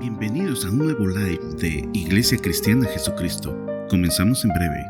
Bienvenidos a un nuevo live de Iglesia Cristiana Jesucristo. Comenzamos en breve.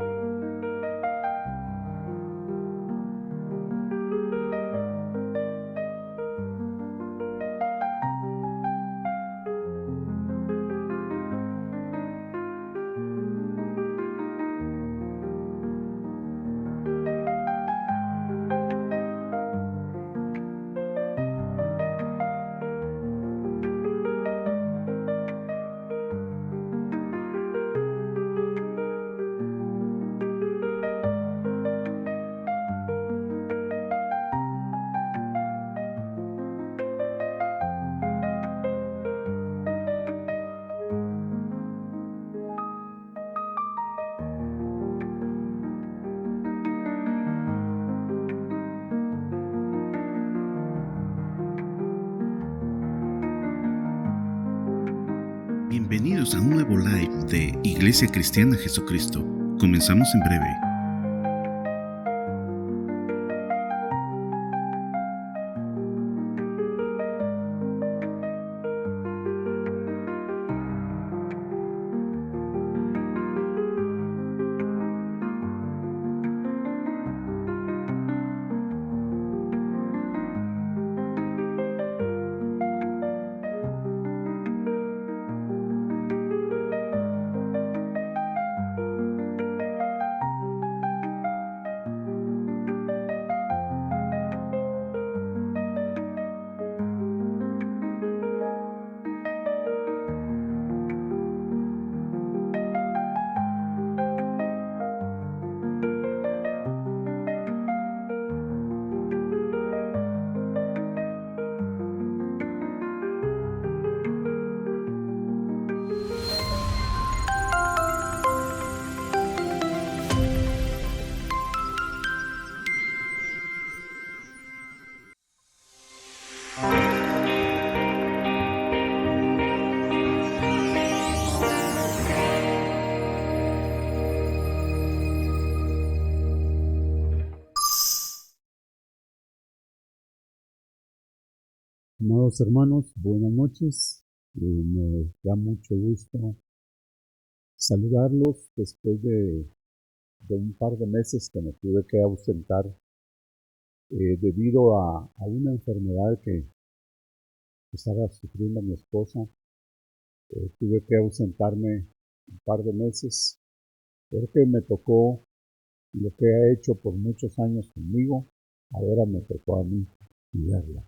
Bienvenidos a un nuevo live de Iglesia Cristiana Jesucristo. Comenzamos en breve. Amados hermanos, buenas noches. Me da mucho gusto saludarlos después de un par de meses que me tuve que ausentar debido a una enfermedad que estaba sufriendo mi esposa. Tuve que ausentarme un par de meses porque me tocó lo que ha hecho por muchos años conmigo. Ahora me tocó a mí cuidarla.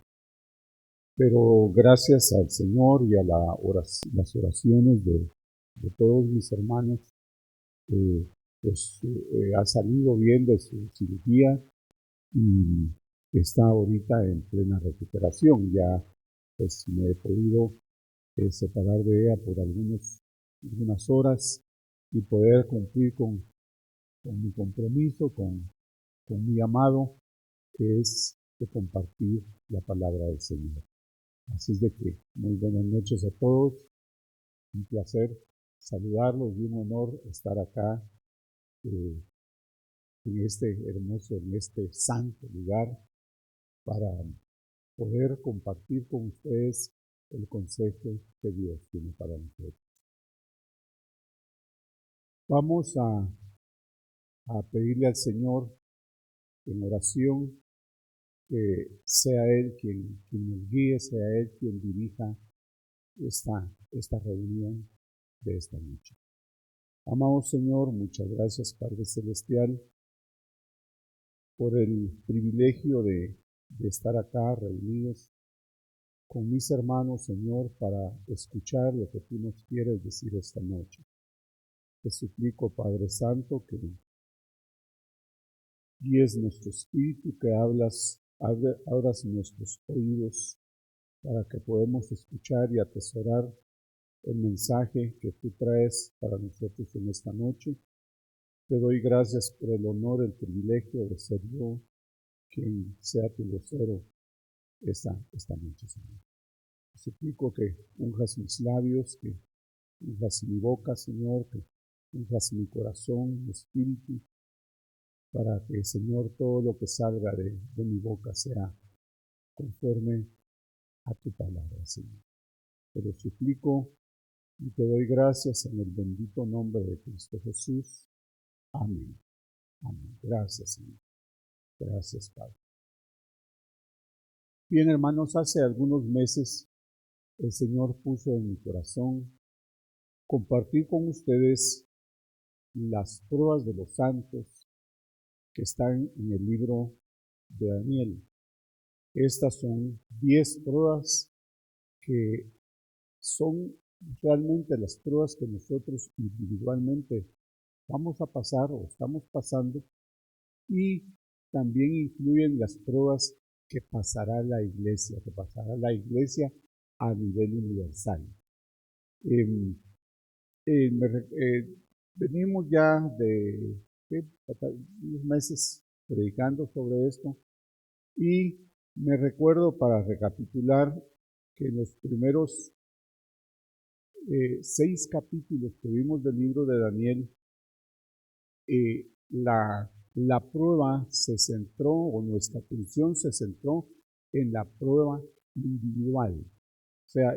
Pero gracias al Señor y a las oraciones de todos mis hermanos, ha salido bien de su cirugía y está ahorita en plena recuperación. Ya pues me he podido separar de ella por algunas horas y poder cumplir con mi compromiso, con mi llamado, que es de compartir la palabra del Señor. Así es de que muy buenas noches a todos, un placer saludarlos y un honor estar acá en este hermoso, en este santo lugar para poder compartir con ustedes el consejo que Dios tiene para nosotros. Vamos a pedirle al Señor en oración que sea Él quien nos guíe, sea Él quien dirija esta reunión de esta noche. Amado Señor, muchas gracias, Padre Celestial, por el privilegio de estar acá reunidos con mis hermanos, Señor, para escuchar lo que tú nos quieres decir esta noche. Te suplico, Padre Santo, que guíes nuestro espíritu, que abras nuestros oídos para que podamos escuchar y atesorar el mensaje que tú traes para nosotros en esta noche. Te doy gracias por el honor, el privilegio de ser yo quien sea tu vocero esta noche, Señor. Te suplico que unjas mis labios, que unjas mi boca, Señor, que unjas mi corazón, mi espíritu, para que, Señor, todo lo que salga de mi boca sea conforme a tu palabra, Señor. Te lo suplico y te doy gracias en el bendito nombre de Cristo Jesús. Amén. Amén. Gracias, Señor. Gracias, Padre. Bien, hermanos, hace algunos meses el Señor puso en mi corazón compartir con ustedes las pruebas de los santos que están en el libro de Daniel. Estas son 10 pruebas que son realmente las pruebas que nosotros individualmente vamos a pasar o estamos pasando, y también incluyen las pruebas que pasará la iglesia a nivel universal. Venimos ya de unos meses predicando sobre esto, y me recuerdo, para recapitular, que en los primeros 6 capítulos que vimos del libro de Daniel, la prueba se centró, o nuestra atención se centró en la prueba individual. O sea,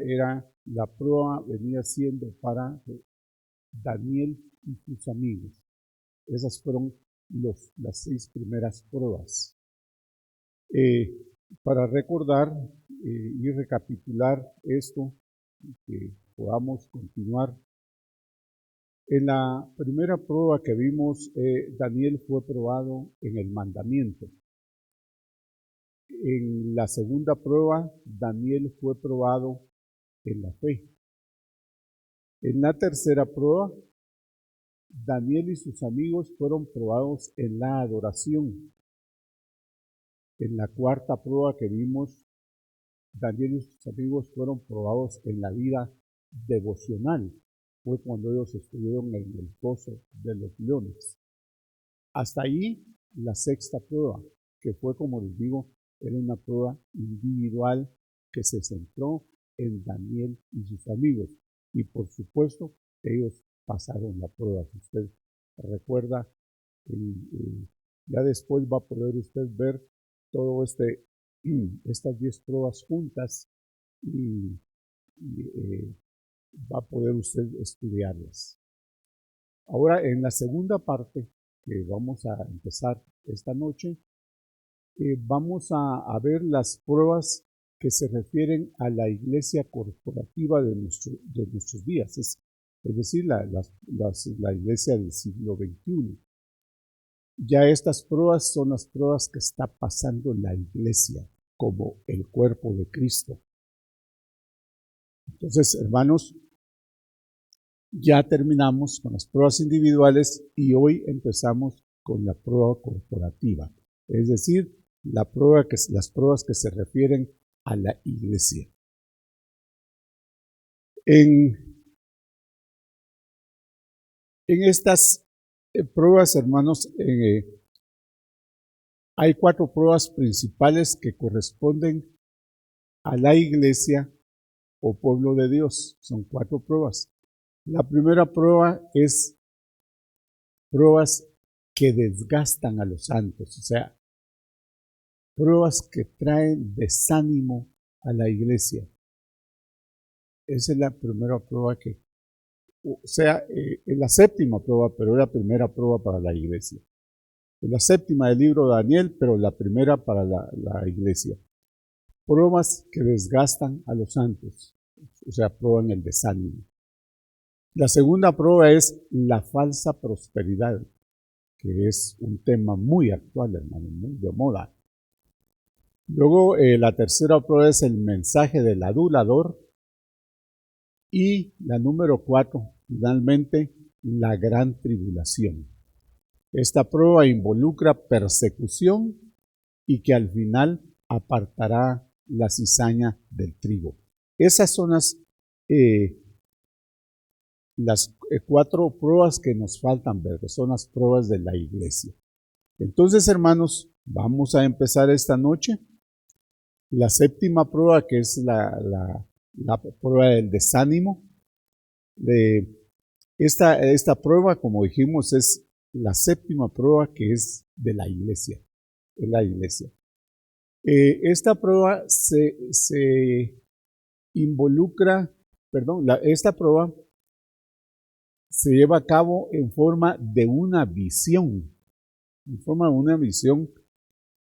la prueba venía siendo para Daniel y sus amigos. Esas fueron las 6 primeras pruebas. Para recordar y recapitular esto, que podamos continuar. En la primera prueba que vimos, Daniel fue probado en el mandamiento. En la segunda prueba, Daniel fue probado en la fe. En la tercera prueba, Daniel y sus amigos fueron probados en la adoración. En la cuarta prueba que vimos, Daniel y sus amigos fueron probados en la vida devocional. Fue cuando ellos estuvieron en el foso de los leones. Hasta ahí la sexta prueba, que fue, como les digo, era una prueba individual que se centró en Daniel y sus amigos. Y por supuesto, ellos pasaron la prueba. Si usted recuerda, ya después va a poder usted ver todo estas 10 pruebas juntas, y va a poder usted estudiarlas. Ahora, en la segunda parte que vamos a empezar esta noche, vamos a ver las pruebas que se refieren a la iglesia corporativa de nuestros días, es decir, la iglesia del siglo XXI. Ya estas pruebas son las pruebas que está pasando en la iglesia como el cuerpo de Cristo. Entonces, hermanos, ya terminamos con las pruebas individuales y hoy empezamos con la prueba corporativa, es decir, las pruebas que se refieren a la iglesia. En estas pruebas, hermanos, hay 4 pruebas principales que corresponden a la iglesia o pueblo de Dios. Son 4 pruebas. La primera prueba es pruebas que desgastan a los santos, o sea, pruebas que traen desánimo a la iglesia. Esa es la primera prueba es la séptima prueba, pero es la primera prueba para la iglesia. Es la séptima del libro de Daniel, pero la primera para la iglesia. Pruebas que desgastan a los santos, o sea, prueban el desánimo. La segunda prueba es la falsa prosperidad, que es un tema muy actual, hermano, muy de moda. Luego, la tercera prueba es el mensaje del adulador. Y la número 4, finalmente, la gran tribulación. Esta prueba involucra persecución y que al final apartará la cizaña del trigo. Esas son las 4 pruebas que nos faltan ver, que son las pruebas de la iglesia. Entonces, hermanos, vamos a empezar esta noche. La séptima prueba, que es la prueba del desánimo. Esta prueba, como dijimos, es la séptima prueba, que es de la iglesia. Es la iglesia. Esta prueba se involucra, esta prueba se lleva a cabo en forma de una visión,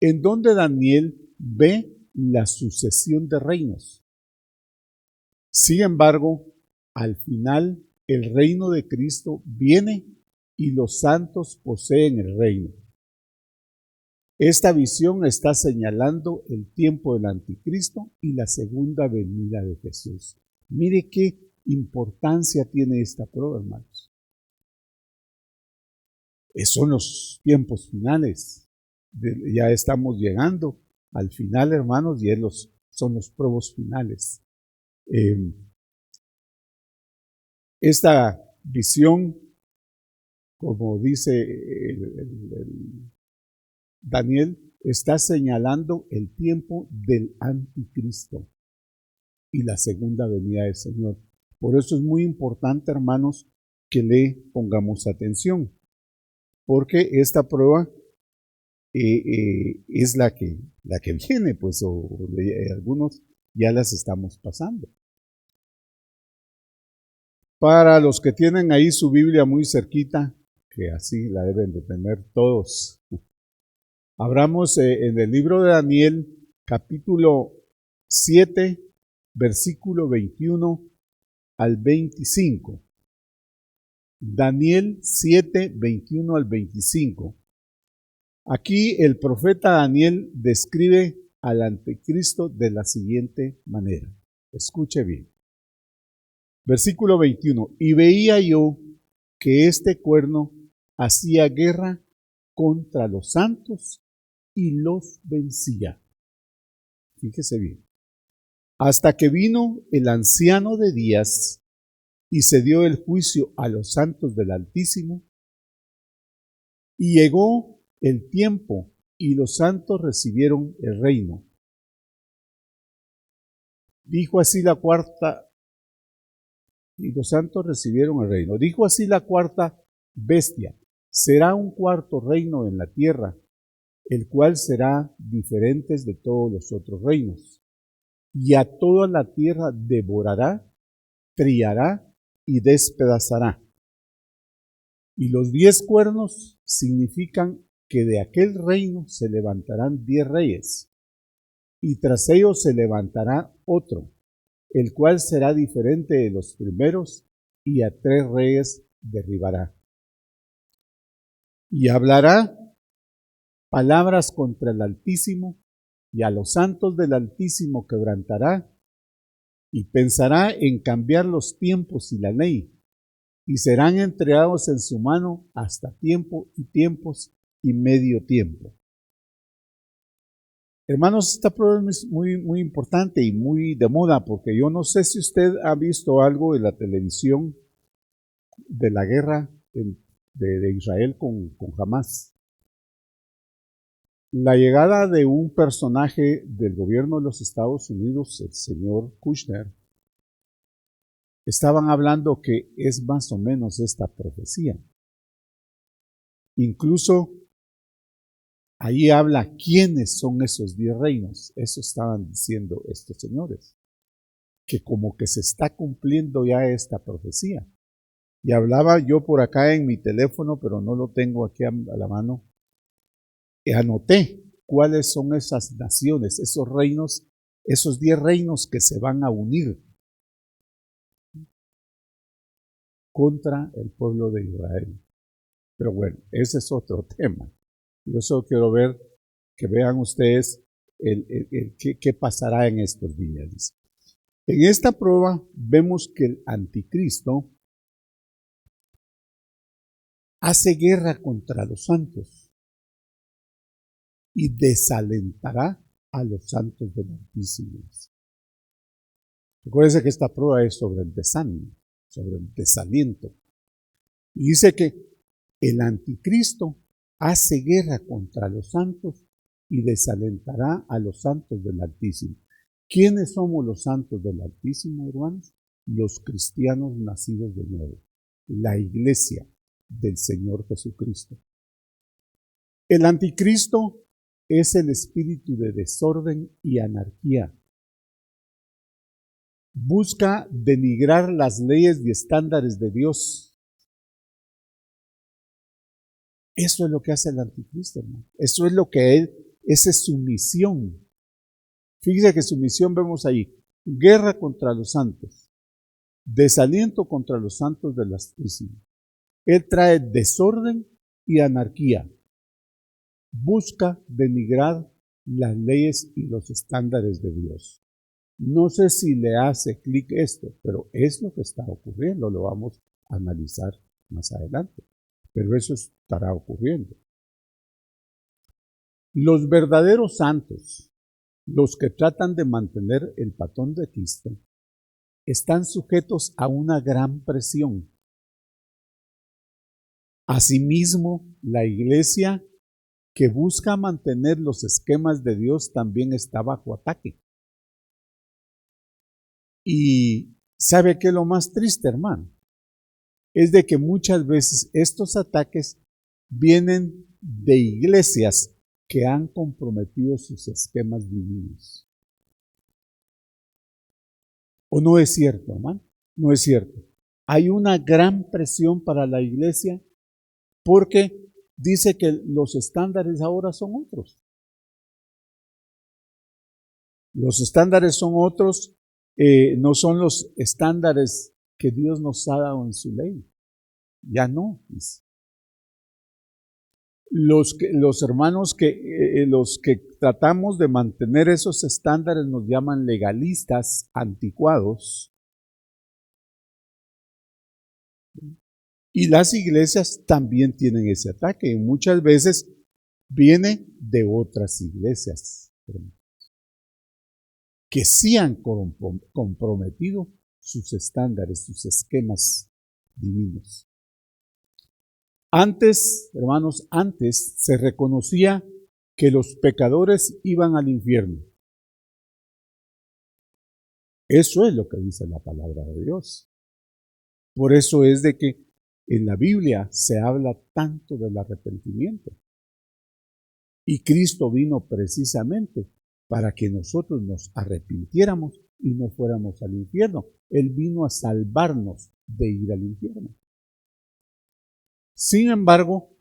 en donde Daniel ve la sucesión de reinos. Sin embargo, al final el reino de Cristo viene y los santos poseen el reino. Esta visión está señalando el tiempo del anticristo y la segunda venida de Jesús. Mire qué importancia tiene esta prueba, hermanos. Son los tiempos finales. Ya estamos llegando al final, hermanos, y son los pruebas finales. Esta visión, como dice Daniel, está señalando el tiempo del anticristo y la segunda venida del Señor. Por eso es muy importante, hermanos, que le pongamos atención, porque esta prueba es la que viene, pues, o algunos ya las estamos pasando. Para los que tienen ahí su Biblia muy cerquita, que así la deben de tener todos, abramos en el libro de Daniel, capítulo 7, versículo 21 al 25. Daniel 7, 21 al 25. Aquí el profeta Daniel describe al anticristo de la siguiente manera. Escuche bien. Versículo 21. Y veía yo que este cuerno hacía guerra contra los santos y los vencía. Fíjese bien. Hasta que vino el anciano de días y se dio el juicio a los santos del Altísimo, y llegó el tiempo y los santos recibieron el reino. Dijo así la cuarta, y los santos recibieron el reino. Dijo así la cuarta bestia: será un cuarto reino en la tierra, el cual será diferente de todos los otros reinos. Y a toda la tierra devorará, trillará y despedazará. Y los 10 cuernos significan que de aquel reino se levantarán 10 reyes, y tras ellos se levantará otro, el cual será diferente de los primeros, y a 3 reyes derribará. Y hablará palabras contra el Altísimo, y a los santos del Altísimo quebrantará, y pensará en cambiar los tiempos y la ley, y serán entregados en su mano hasta tiempo y tiempos y medio tiempo. Hermanos, esta prueba es muy, muy importante y muy de moda, porque yo no sé si usted ha visto algo de la televisión de la guerra de Israel con Hamás. La llegada de un personaje del gobierno de los Estados Unidos, el señor Kushner, estaban hablando que es más o menos esta profecía. Incluso ahí habla quiénes son esos 10 reinos. Eso estaban diciendo estos señores, que como que se está cumpliendo ya esta profecía. Y hablaba yo por acá en mi teléfono, pero no lo tengo aquí a la mano. Anoté cuáles son esas naciones, esos reinos, esos 10 reinos que se van a unir contra el pueblo de Israel. Pero bueno, ese es otro tema. Yo solo quiero ver, que vean ustedes qué pasará en estos días. En esta prueba vemos que el anticristo hace guerra contra los santos y desalentará a los santos del Altísimo. Recuérdense que esta prueba es sobre el desánimo, sobre el desaliento. Y dice que el anticristo hace guerra contra los santos y desalentará a los santos del Altísimo. ¿Quiénes somos los santos del Altísimo, hermanos? Los cristianos nacidos de nuevo, la iglesia del Señor Jesucristo. El anticristo es el espíritu de desorden y anarquía. Busca denigrar las leyes y estándares de Dios Eso es lo que hace el anticristo, hermano. Eso es lo que esa es su misión. Fíjese que su misión vemos ahí, guerra contra los santos, desaliento contra los santos del Altísimo. Él trae desorden y anarquía. Busca denigrar las leyes y los estándares de Dios. No sé si le hace clic esto, pero es lo que está ocurriendo. Lo vamos a analizar más adelante. Pero eso estará ocurriendo. Los verdaderos santos, los que tratan de mantener el patrón de Cristo, están sujetos a una gran presión. Asimismo, la iglesia que busca mantener los esquemas de Dios también está bajo ataque. Y ¿sabe qué es lo más triste, hermano? Es de que muchas veces estos ataques vienen de iglesias que han comprometido sus esquemas divinos. ¿O no es cierto, hermano? No es cierto. Hay una gran presión para la iglesia porque dice que los estándares ahora son otros. Los estándares son otros, no son los estándares que Dios nos ha dado en su ley. Ya no. Los hermanos los que tratamos de mantener esos estándares nos llaman legalistas, anticuados. Y las iglesias también tienen ese ataque. Y muchas veces viene de otras iglesias que sí han comprometido sus estándares, sus esquemas divinos. Antes, hermanos, antes se reconocía que los pecadores iban al infierno. Eso es lo que dice la palabra de Dios. Por eso es de que en la Biblia se habla tanto del arrepentimiento. Y Cristo vino precisamente para que nosotros nos arrepintiéramos y no fuéramos al infierno. Él vino a salvarnos de ir al infierno. Sin embargo,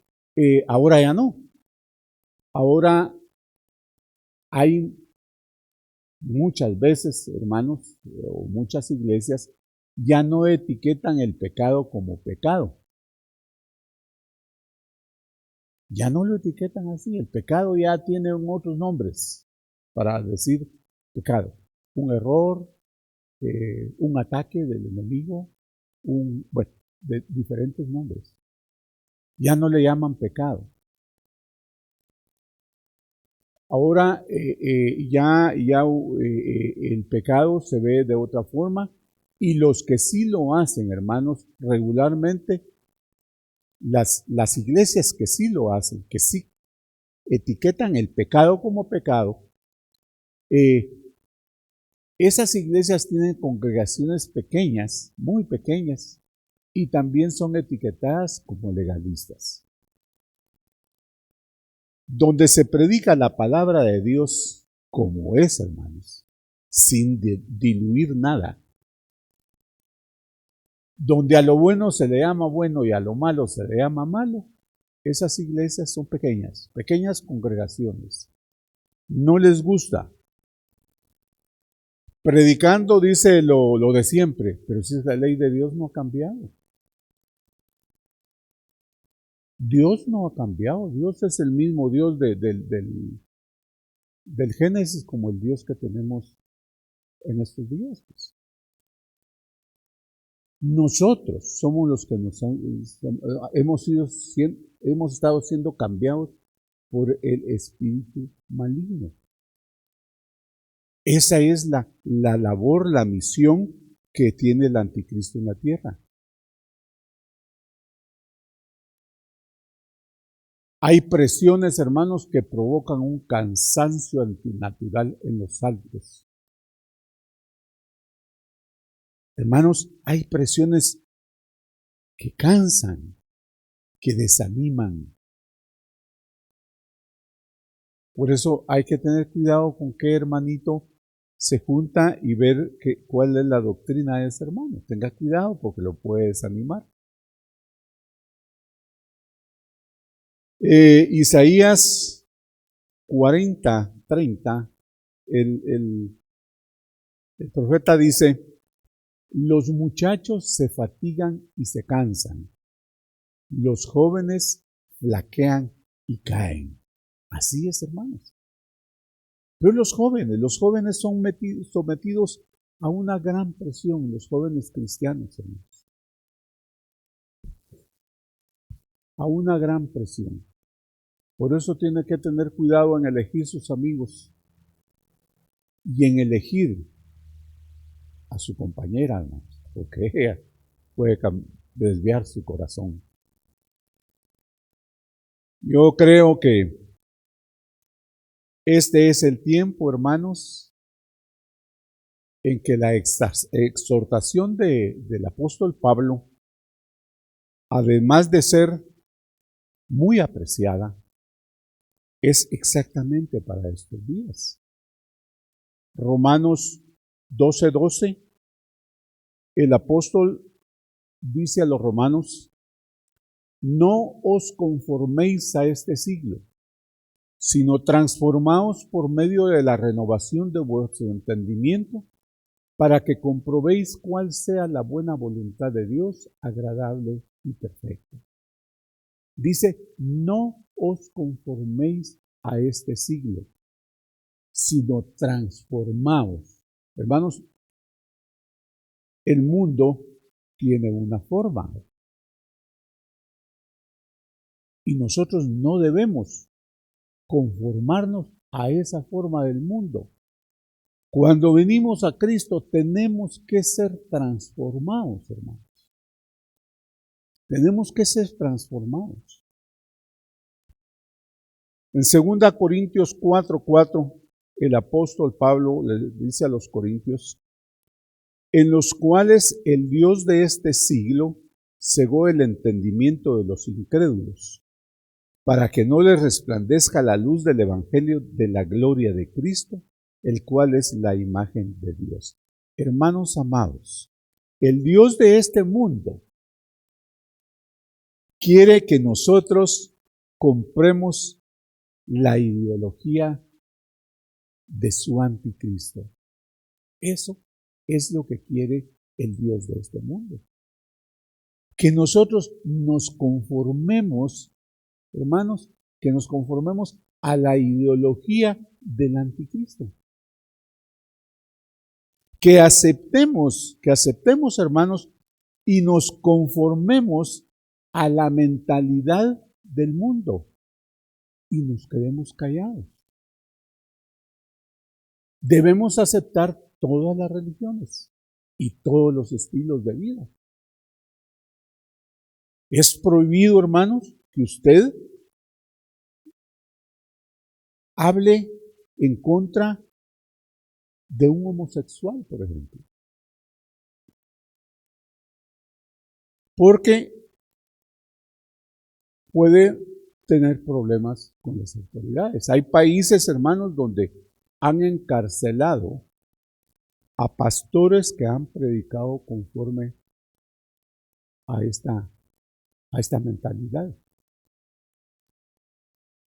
ahora ya no. Ahora hay muchas veces, hermanos, o muchas iglesias, ya no etiquetan el pecado como pecado. Ya no lo etiquetan así. El pecado ya tiene otros nombres para decir pecado. Un error, un ataque del enemigo, de diferentes nombres. Ya no le llaman pecado. Ahora el pecado se ve de otra forma y los que sí lo hacen, hermanos, regularmente, las iglesias que sí lo hacen, que sí etiquetan el pecado como pecado, esas iglesias tienen congregaciones pequeñas, muy pequeñas, y también son etiquetadas como legalistas. Donde se predica la palabra de Dios como es, hermanos, sin diluir nada. Donde a lo bueno se le llama bueno y a lo malo se le llama malo, esas iglesias son pequeñas, pequeñas congregaciones. No les gusta. Predicando dice lo de siempre, pero si es la ley de Dios no ha cambiado. Dios no ha cambiado, Dios es el mismo Dios del Génesis como el Dios que tenemos en estos días. Pues. Nosotros somos los que hemos estado siendo cambiados por el espíritu maligno. Esa es la labor, la misión que tiene el anticristo en la tierra. Hay presiones, hermanos, que provocan un cansancio antinatural en los santos. Hermanos, hay presiones que cansan, que desaniman. Por eso hay que tener cuidado con qué hermanito se junta y ver cuál es la doctrina de ese hermano. Tenga cuidado porque lo puede desanimar. Isaías 40:30, el profeta dice: los muchachos se fatigan y se cansan, los jóvenes flaquean y caen. Así es, hermanos. Pero los jóvenes son sometidos a una gran presión, los jóvenes cristianos, hermanos. A una gran presión. Por eso tiene que tener cuidado en elegir sus amigos y en elegir a su compañera, hermanos, porque ella puede desviar su corazón. Yo creo que este es el tiempo, hermanos, en que la exhortación del apóstol Pablo, además de ser muy apreciada, es exactamente para estos días. Romanos 12:12, el apóstol dice a los romanos: no os conforméis a este siglo, sino transformaos por medio de la renovación de vuestro entendimiento, para que comprobéis cuál sea la buena voluntad de Dios, agradable y perfecta. Dice: no os conforméis a este siglo, sino transformaos. Hermanos, el mundo tiene una forma y nosotros no debemos conformarnos a esa forma del mundo. Cuando venimos a Cristo tenemos que ser transformados, hermanos. Tenemos que ser transformados. En 2 Corintios 4:4, el apóstol Pablo le dice a los corintios: en los cuales el Dios de este siglo cegó el entendimiento de los incrédulos, para que no les resplandezca la luz del evangelio de la gloria de Cristo, el cual es la imagen de Dios. Hermanos amados, el Dios de este mundo quiere que nosotros compremos la ideología de su anticristo. Eso es lo que quiere el Dios de este mundo. Que nosotros nos conformemos, hermanos, que nos conformemos a la ideología del anticristo. Que aceptemos, hermanos, y nos conformemos a la mentalidad del mundo y nos quedemos callados. Debemos aceptar todas las religiones y todos los estilos de vida. Es prohibido, hermanos, que usted hable en contra de un homosexual, por ejemplo. Porque puede tener problemas con las autoridades. Hay países, hermanos, donde han encarcelado a pastores que han predicado conforme a esta mentalidad.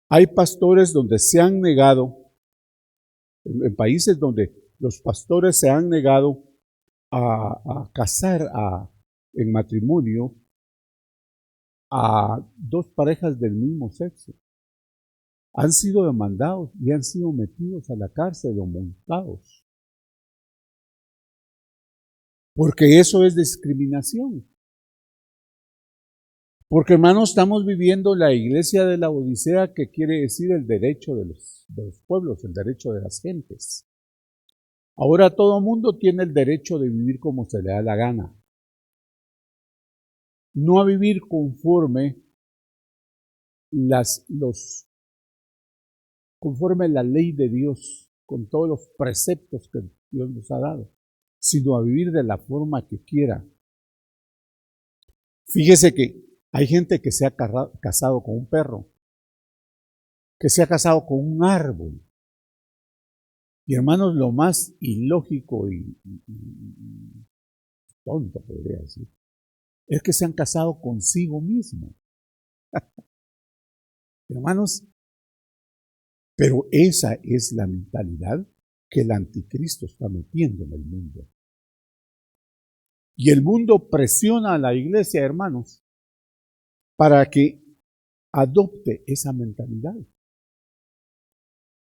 Hay pastores donde se han negado, en países donde los pastores se han negado a casar en matrimonio a dos parejas del mismo sexo. Han sido demandados y han sido metidos a la cárcel o montados. Porque eso es discriminación. Porque, hermanos, estamos viviendo la iglesia de la Odisea, que quiere decir el derecho de los pueblos, el derecho de las gentes. Ahora todo el mundo tiene el derecho de vivir como se le da la gana. No a vivir conforme conforme la ley de Dios, con todos los preceptos que Dios nos ha dado, sino a vivir de la forma que quiera. Fíjese que hay gente que se ha casado con un perro, que se ha casado con un árbol. Y hermanos, lo más ilógico y tonto, podría decir, es que se han casado consigo mismo. Hermanos, pero esa es la mentalidad que el anticristo está metiendo en el mundo. Y el mundo presiona a la iglesia, hermanos, para que adopte esa mentalidad.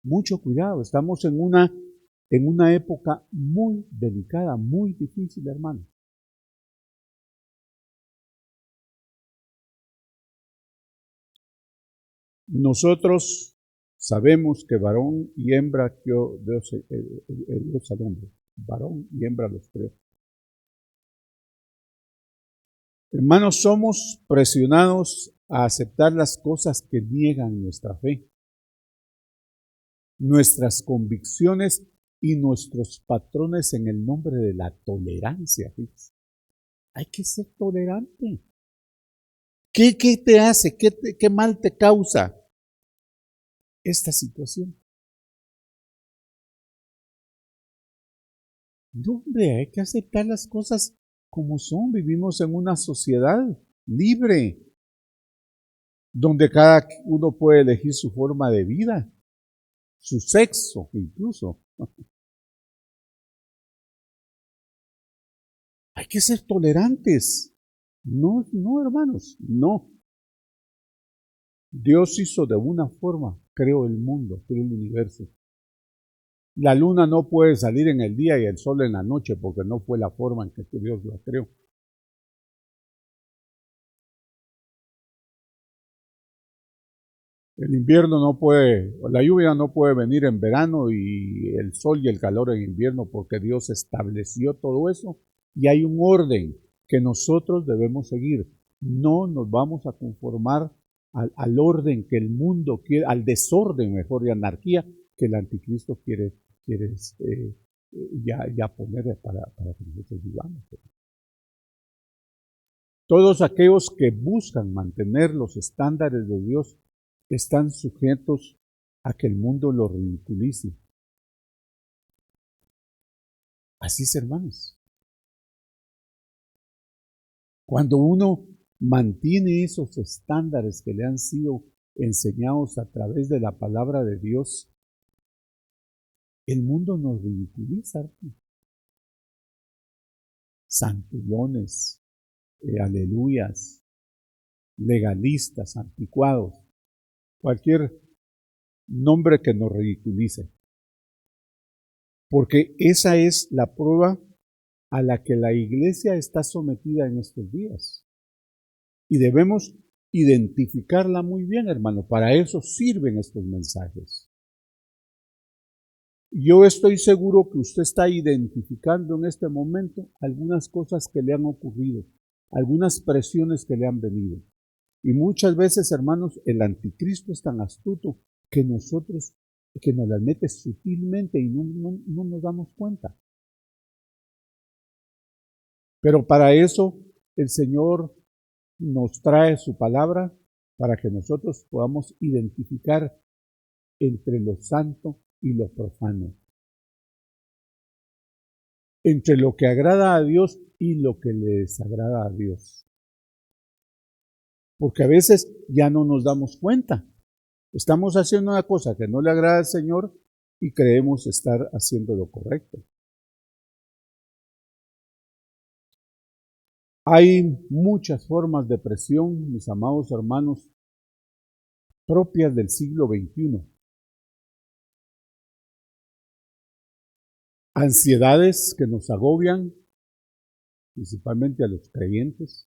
Mucho cuidado, estamos en una época muy delicada, muy difícil, hermanos. Nosotros sabemos que varón y hembra creó Dios al hombre. Varón y hembra los creó. Hermanos, somos presionados a aceptar las cosas que niegan nuestra fe, nuestras convicciones y nuestros patrones en el nombre de la tolerancia. ¿Fíjense? Hay que ser tolerante. ¿Qué te hace? ¿Qué mal te causa esta situación? No, hombre, hay que aceptar las cosas como son. Vivimos en una sociedad libre, donde cada uno puede elegir su forma de vida, su sexo incluso. Hay que ser tolerantes. No, hermanos, no. Dios hizo de una forma, creó el mundo, creó el universo. La luna no puede salir en el día y el sol en la noche porque no fue la forma en que Dios la creó. El invierno no puede, la lluvia no puede venir en verano y el sol y el calor en invierno porque Dios estableció todo eso y hay un orden que nosotros debemos seguir. No nos vamos a conformar al orden que el mundo quiere, al desorden mejor y anarquía que el anticristo quiere ya poner para que nosotros vivamos. Todos aquellos que buscan mantener los estándares de Dios están sujetos a que el mundo los ridiculice. Así es, hermanos. Cuando uno mantiene esos estándares que le han sido enseñados a través de la palabra de Dios, el mundo nos ridiculiza. Santillones, aleluyas, legalistas, anticuados, cualquier nombre que nos ridiculice. Porque esa es la prueba a la que la iglesia está sometida en estos días. Y debemos identificarla muy bien, hermano. Para eso sirven estos mensajes. Yo estoy seguro que usted está identificando en este momento algunas cosas que le han ocurrido, algunas presiones que le han venido. Y muchas veces, hermanos, el anticristo es tan astuto que nos las mete sutilmente y no nos damos cuenta. Pero para eso el Señor nos trae su palabra para que nosotros podamos identificar entre lo santo y lo profano, entre lo que agrada a Dios y lo que le desagrada a Dios. Porque a veces ya no nos damos cuenta. Estamos haciendo una cosa que no le agrada al Señor y creemos estar haciendo lo correcto. Hay muchas formas de presión, mis amados hermanos, propias del siglo XXI. Ansiedades que nos agobian, principalmente a los creyentes,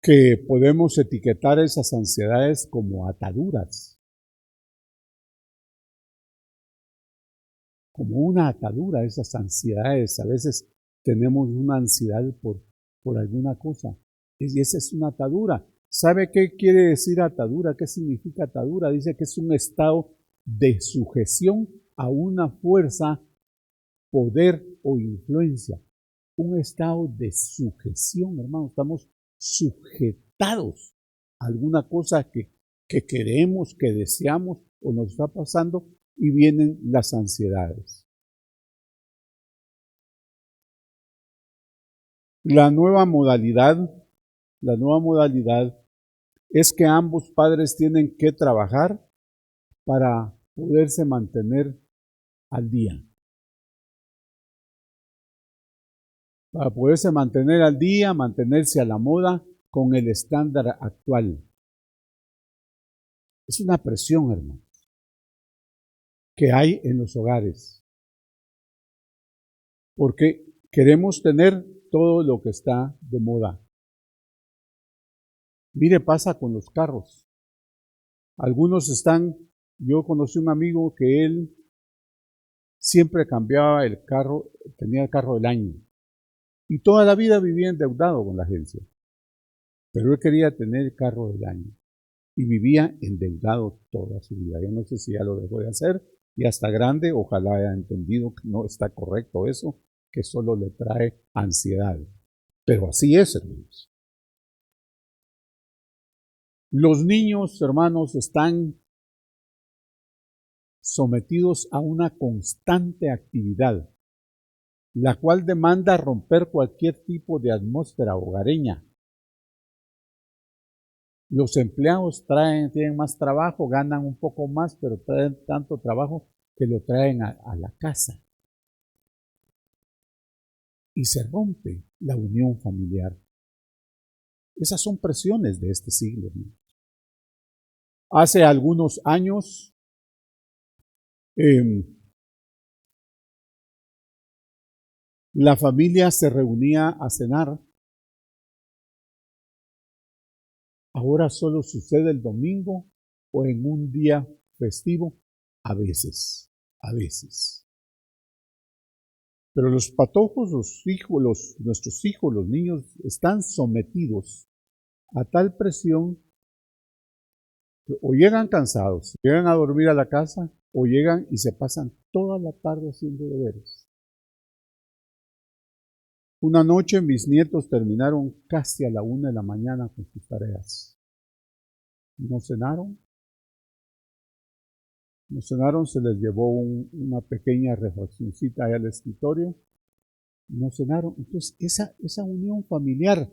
que podemos etiquetar esas ansiedades como ataduras, como una atadura, esas ansiedades. A veces tenemos una ansiedad por alguna cosa, y esa es una atadura. ¿Sabe qué quiere decir atadura? ¿Qué significa atadura? Dice que es un estado de sujeción a una fuerza, poder o influencia. Un estado de sujeción, hermano. Estamos sujetados a alguna cosa que queremos, que deseamos o nos está pasando y vienen las ansiedades. La nueva modalidad es que ambos padres tienen que trabajar para poderse mantener al día. Para poderse mantener al día, mantenerse a la moda con el estándar actual. Es una presión, hermanos, que hay en los hogares. Porque queremos tener todo lo que está de moda. Mire, pasa con los carros. Algunos yo conocí un amigo que él siempre cambiaba el carro, tenía el carro del año. Y toda la vida vivía endeudado con la agencia. Pero él quería tener el carro del año. Y vivía endeudado toda su vida. Yo no sé si ya lo dejó de hacer. Ya está grande, ojalá haya entendido que no está correcto eso, que solo le trae ansiedad. Pero así es, hermanos. Los niños, hermanos, están sometidos a una constante actividad, la cual demanda romper cualquier tipo de atmósfera hogareña. Los empleados tienen más trabajo, ganan un poco más, pero traen tanto trabajo que lo traen a la casa. Y se rompe la unión familiar. Esas son presiones de este siglo, ¿no? Hace algunos años, la familia se reunía a cenar. Ahora solo sucede el domingo o en un día festivo, a veces. Pero los patojos, nuestros hijos, los niños, están sometidos a tal presión que o llegan cansados, llegan a dormir a la casa, o llegan y se pasan toda la tarde haciendo deberes. Una noche mis nietos terminaron casi a la 1 de la mañana con sus tareas. No cenaron, se les llevó una pequeña refaccioncita ahí al escritorio, no cenaron. Entonces esa unión familiar,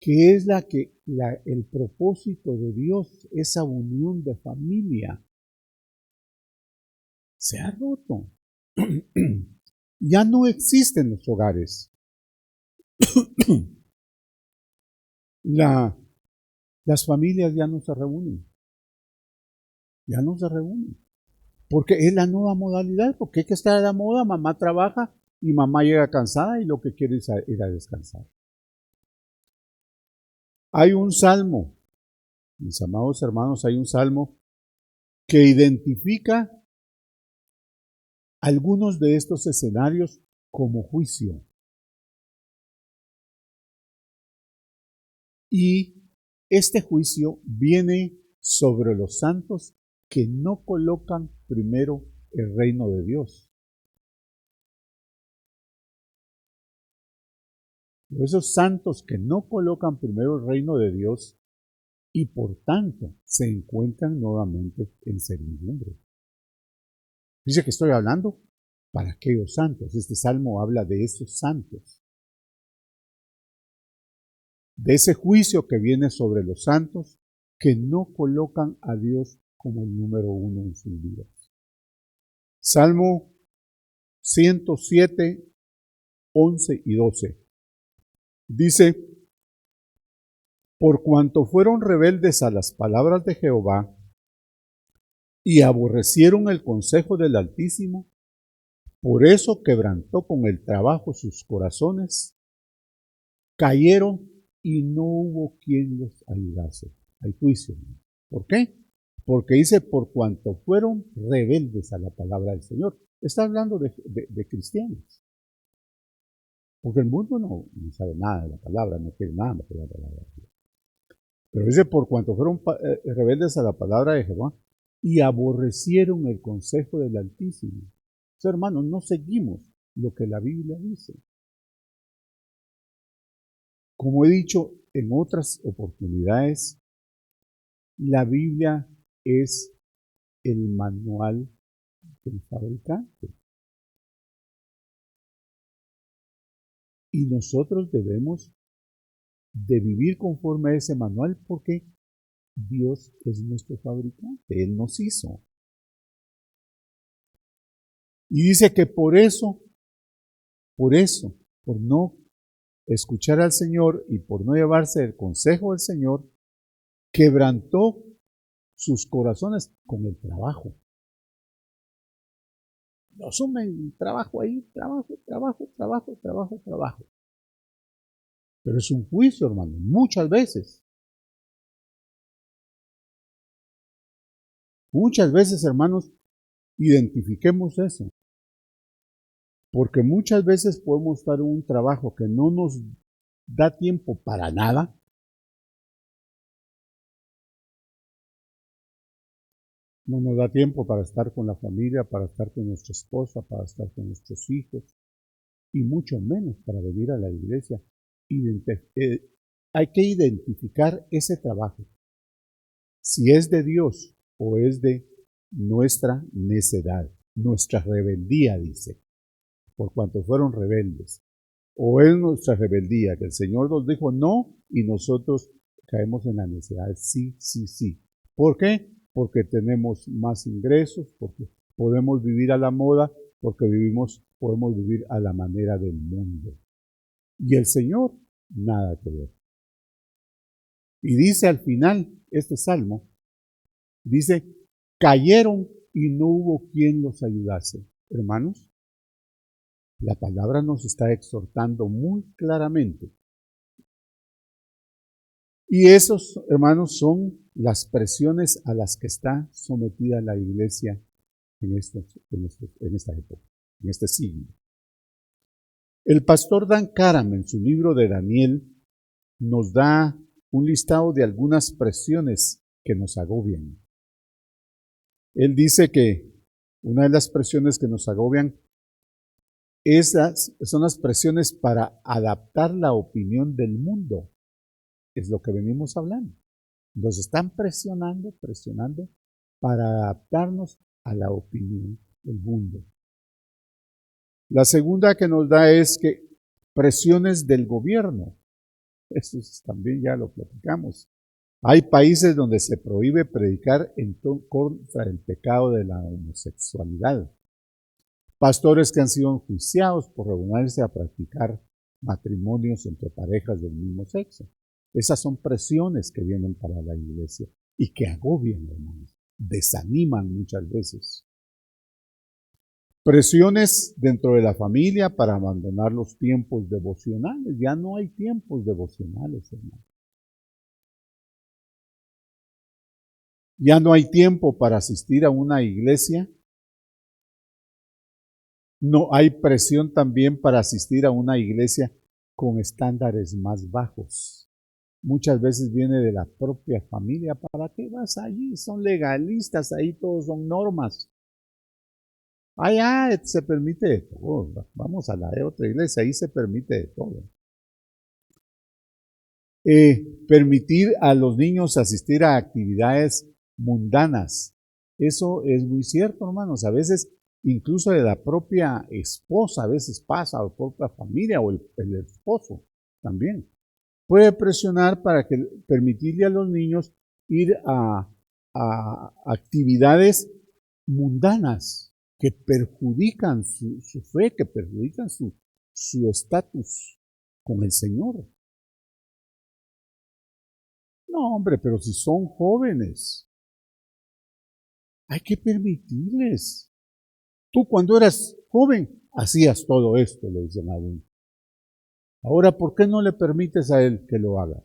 que es el propósito de Dios, esa unión de familia, se ha roto. Ya no existe en los hogares. Las familias ya no se reúnen. Porque es la nueva modalidad, porque hay que estar a la moda, mamá trabaja y mamá llega cansada y lo que quiere es ir a descansar. Hay un salmo, mis amados hermanos, hay un salmo que identifica algunos de estos escenarios como juicio. Y este juicio viene sobre los santos que no colocan primero el reino de Dios. Esos santos que no colocan primero el reino de Dios y por tanto se encuentran nuevamente en servidumbre. Dice que estoy hablando para aquellos santos. Este salmo habla de esos santos. De ese juicio que viene sobre los santos que no colocan a Dios como el número uno en sus vidas. Salmo 107, 11 y 12. Dice: por cuanto fueron rebeldes a las palabras de Jehová y aborrecieron el consejo del Altísimo, por eso quebrantó con el trabajo sus corazones, cayeron y no hubo quien los ayudase. Hay juicio. ¿Por qué? Porque dice, por cuanto fueron rebeldes a la palabra del Señor. Está hablando de cristianos. Porque el mundo no sabe nada de la palabra, no quiere nada de la palabra. Pero dice, por cuanto fueron rebeldes a la palabra de Jehová y aborrecieron el consejo del Altísimo. Entonces, hermanos, no seguimos lo que la Biblia dice. Como he dicho en otras oportunidades, la Biblia es el manual del fabricante. Y nosotros debemos de vivir conforme a ese manual porque Dios es nuestro fabricante, Él nos hizo. Y dice que por no escuchar al Señor y por no llevarse el consejo del Señor, quebrantó sus corazones con el trabajo. Lo sumen, trabajo ahí, trabajo. Pero es un juicio, hermano, muchas veces. Muchas veces, hermanos, identifiquemos eso. Porque muchas veces podemos estar en un trabajo que no nos da tiempo para nada. No nos da tiempo para estar con la familia, para estar con nuestra esposa, para estar con nuestros hijos, y mucho menos para venir a la iglesia. Hay que identificar ese trabajo, si es de Dios o es de nuestra necedad, nuestra rebeldía, dice, por cuanto fueron rebeldes. O es nuestra rebeldía, que el Señor nos dijo no y nosotros caemos en la necedad, sí. ¿Por qué? Porque tenemos más ingresos, porque podemos vivir a la moda, porque podemos vivir a la manera del mundo. Y el Señor, nada que ver. Y dice al final, este salmo, dice, cayeron y no hubo quien los ayudase. Hermanos, la palabra nos está exhortando muy claramente. Y esos, hermanos, son las presiones a las que está sometida la iglesia en esta época, en este siglo. El pastor Dan Karam, en su libro de Daniel, nos da un listado de algunas presiones que nos agobian. Él dice que una de las presiones que nos agobian son las presiones para adaptar la opinión del mundo. Es lo que venimos hablando. Nos están presionando para adaptarnos a la opinión del mundo. La segunda que nos da es que presiones del gobierno. Esto también ya lo platicamos. Hay países donde se prohíbe predicar contra el pecado de la homosexualidad. Pastores que han sido enjuiciados por reunirse a practicar matrimonios entre parejas del mismo sexo. Esas son presiones que vienen para la iglesia y que agobian, hermanos, desaniman muchas veces. Presiones dentro de la familia para abandonar los tiempos devocionales. Ya no hay tiempos devocionales, hermanos. Ya no hay tiempo para asistir a una iglesia. No hay presión también para asistir a una iglesia con estándares más bajos. Muchas veces viene de la propia familia. ¿Para qué vas allí? Son legalistas, ahí todos son normas. Allá se permite de todo. Vamos a la de otra iglesia, ahí se permite de todo. Permitir a los niños asistir a actividades mundanas. Eso es muy cierto, hermanos. A veces, incluso de la propia esposa, a veces pasa, o propia familia, o el esposo también. Puede presionar para permitirle a los niños ir a actividades mundanas que perjudican su fe, que perjudican su estatus con el Señor. No, hombre, pero si son jóvenes, hay que permitirles. Tú cuando eras joven hacías todo esto, le dicen a uno. Ahora, ¿por qué no le permites a él que lo haga?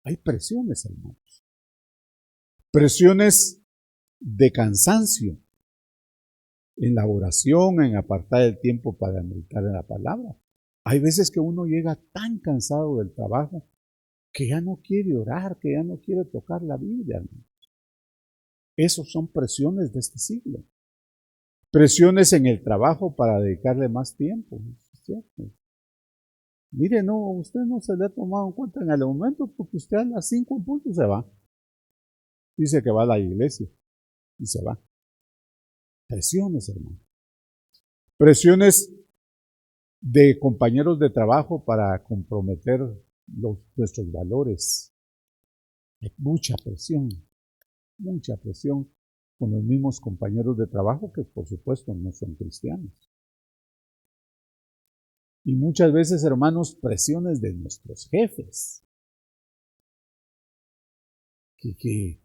Hay presiones, hermanos. Presiones de cansancio en la oración, en apartar el tiempo para meditar en la palabra. Hay veces que uno llega tan cansado del trabajo que ya no quiere orar, que ya no quiere tocar la Biblia, hermanos. Esas son presiones de este siglo. Presiones en el trabajo para dedicarle más tiempo, ¿es cierto? Mire, no, usted no se le ha tomado en cuenta en el momento porque usted a las 5 en punto se va. Dice que va a la iglesia y se va. Presiones, hermano. Presiones de compañeros de trabajo para comprometer nuestros valores. Hay mucha presión con los mismos compañeros de trabajo que por supuesto no son cristianos. Y muchas veces, hermanos, presiones de nuestros jefes. Que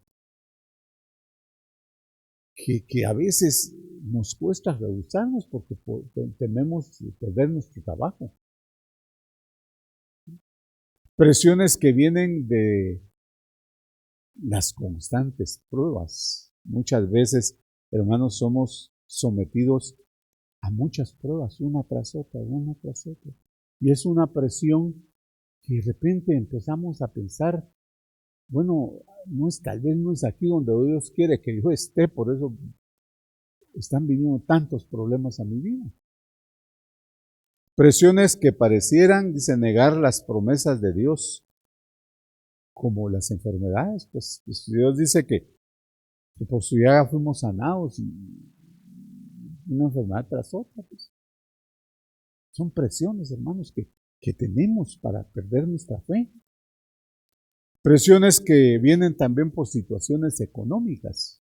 a veces nos cuesta rehusarnos porque tememos perder nuestro trabajo. Presiones que vienen de las constantes pruebas. Muchas veces, hermanos, somos sometidos a muchas pruebas, una tras otra. Y es una presión que de repente empezamos a pensar, bueno, tal vez no es aquí donde Dios quiere que yo esté, por eso están viniendo tantos problemas a mi vida. Presiones que parecieran, dice, negar las promesas de Dios, como las enfermedades. Pues Dios dice que por su llaga fuimos sanados, y una enfermedad tras otra. Pues. Son presiones, hermanos, que tenemos para perder nuestra fe. Presiones que vienen también por situaciones económicas.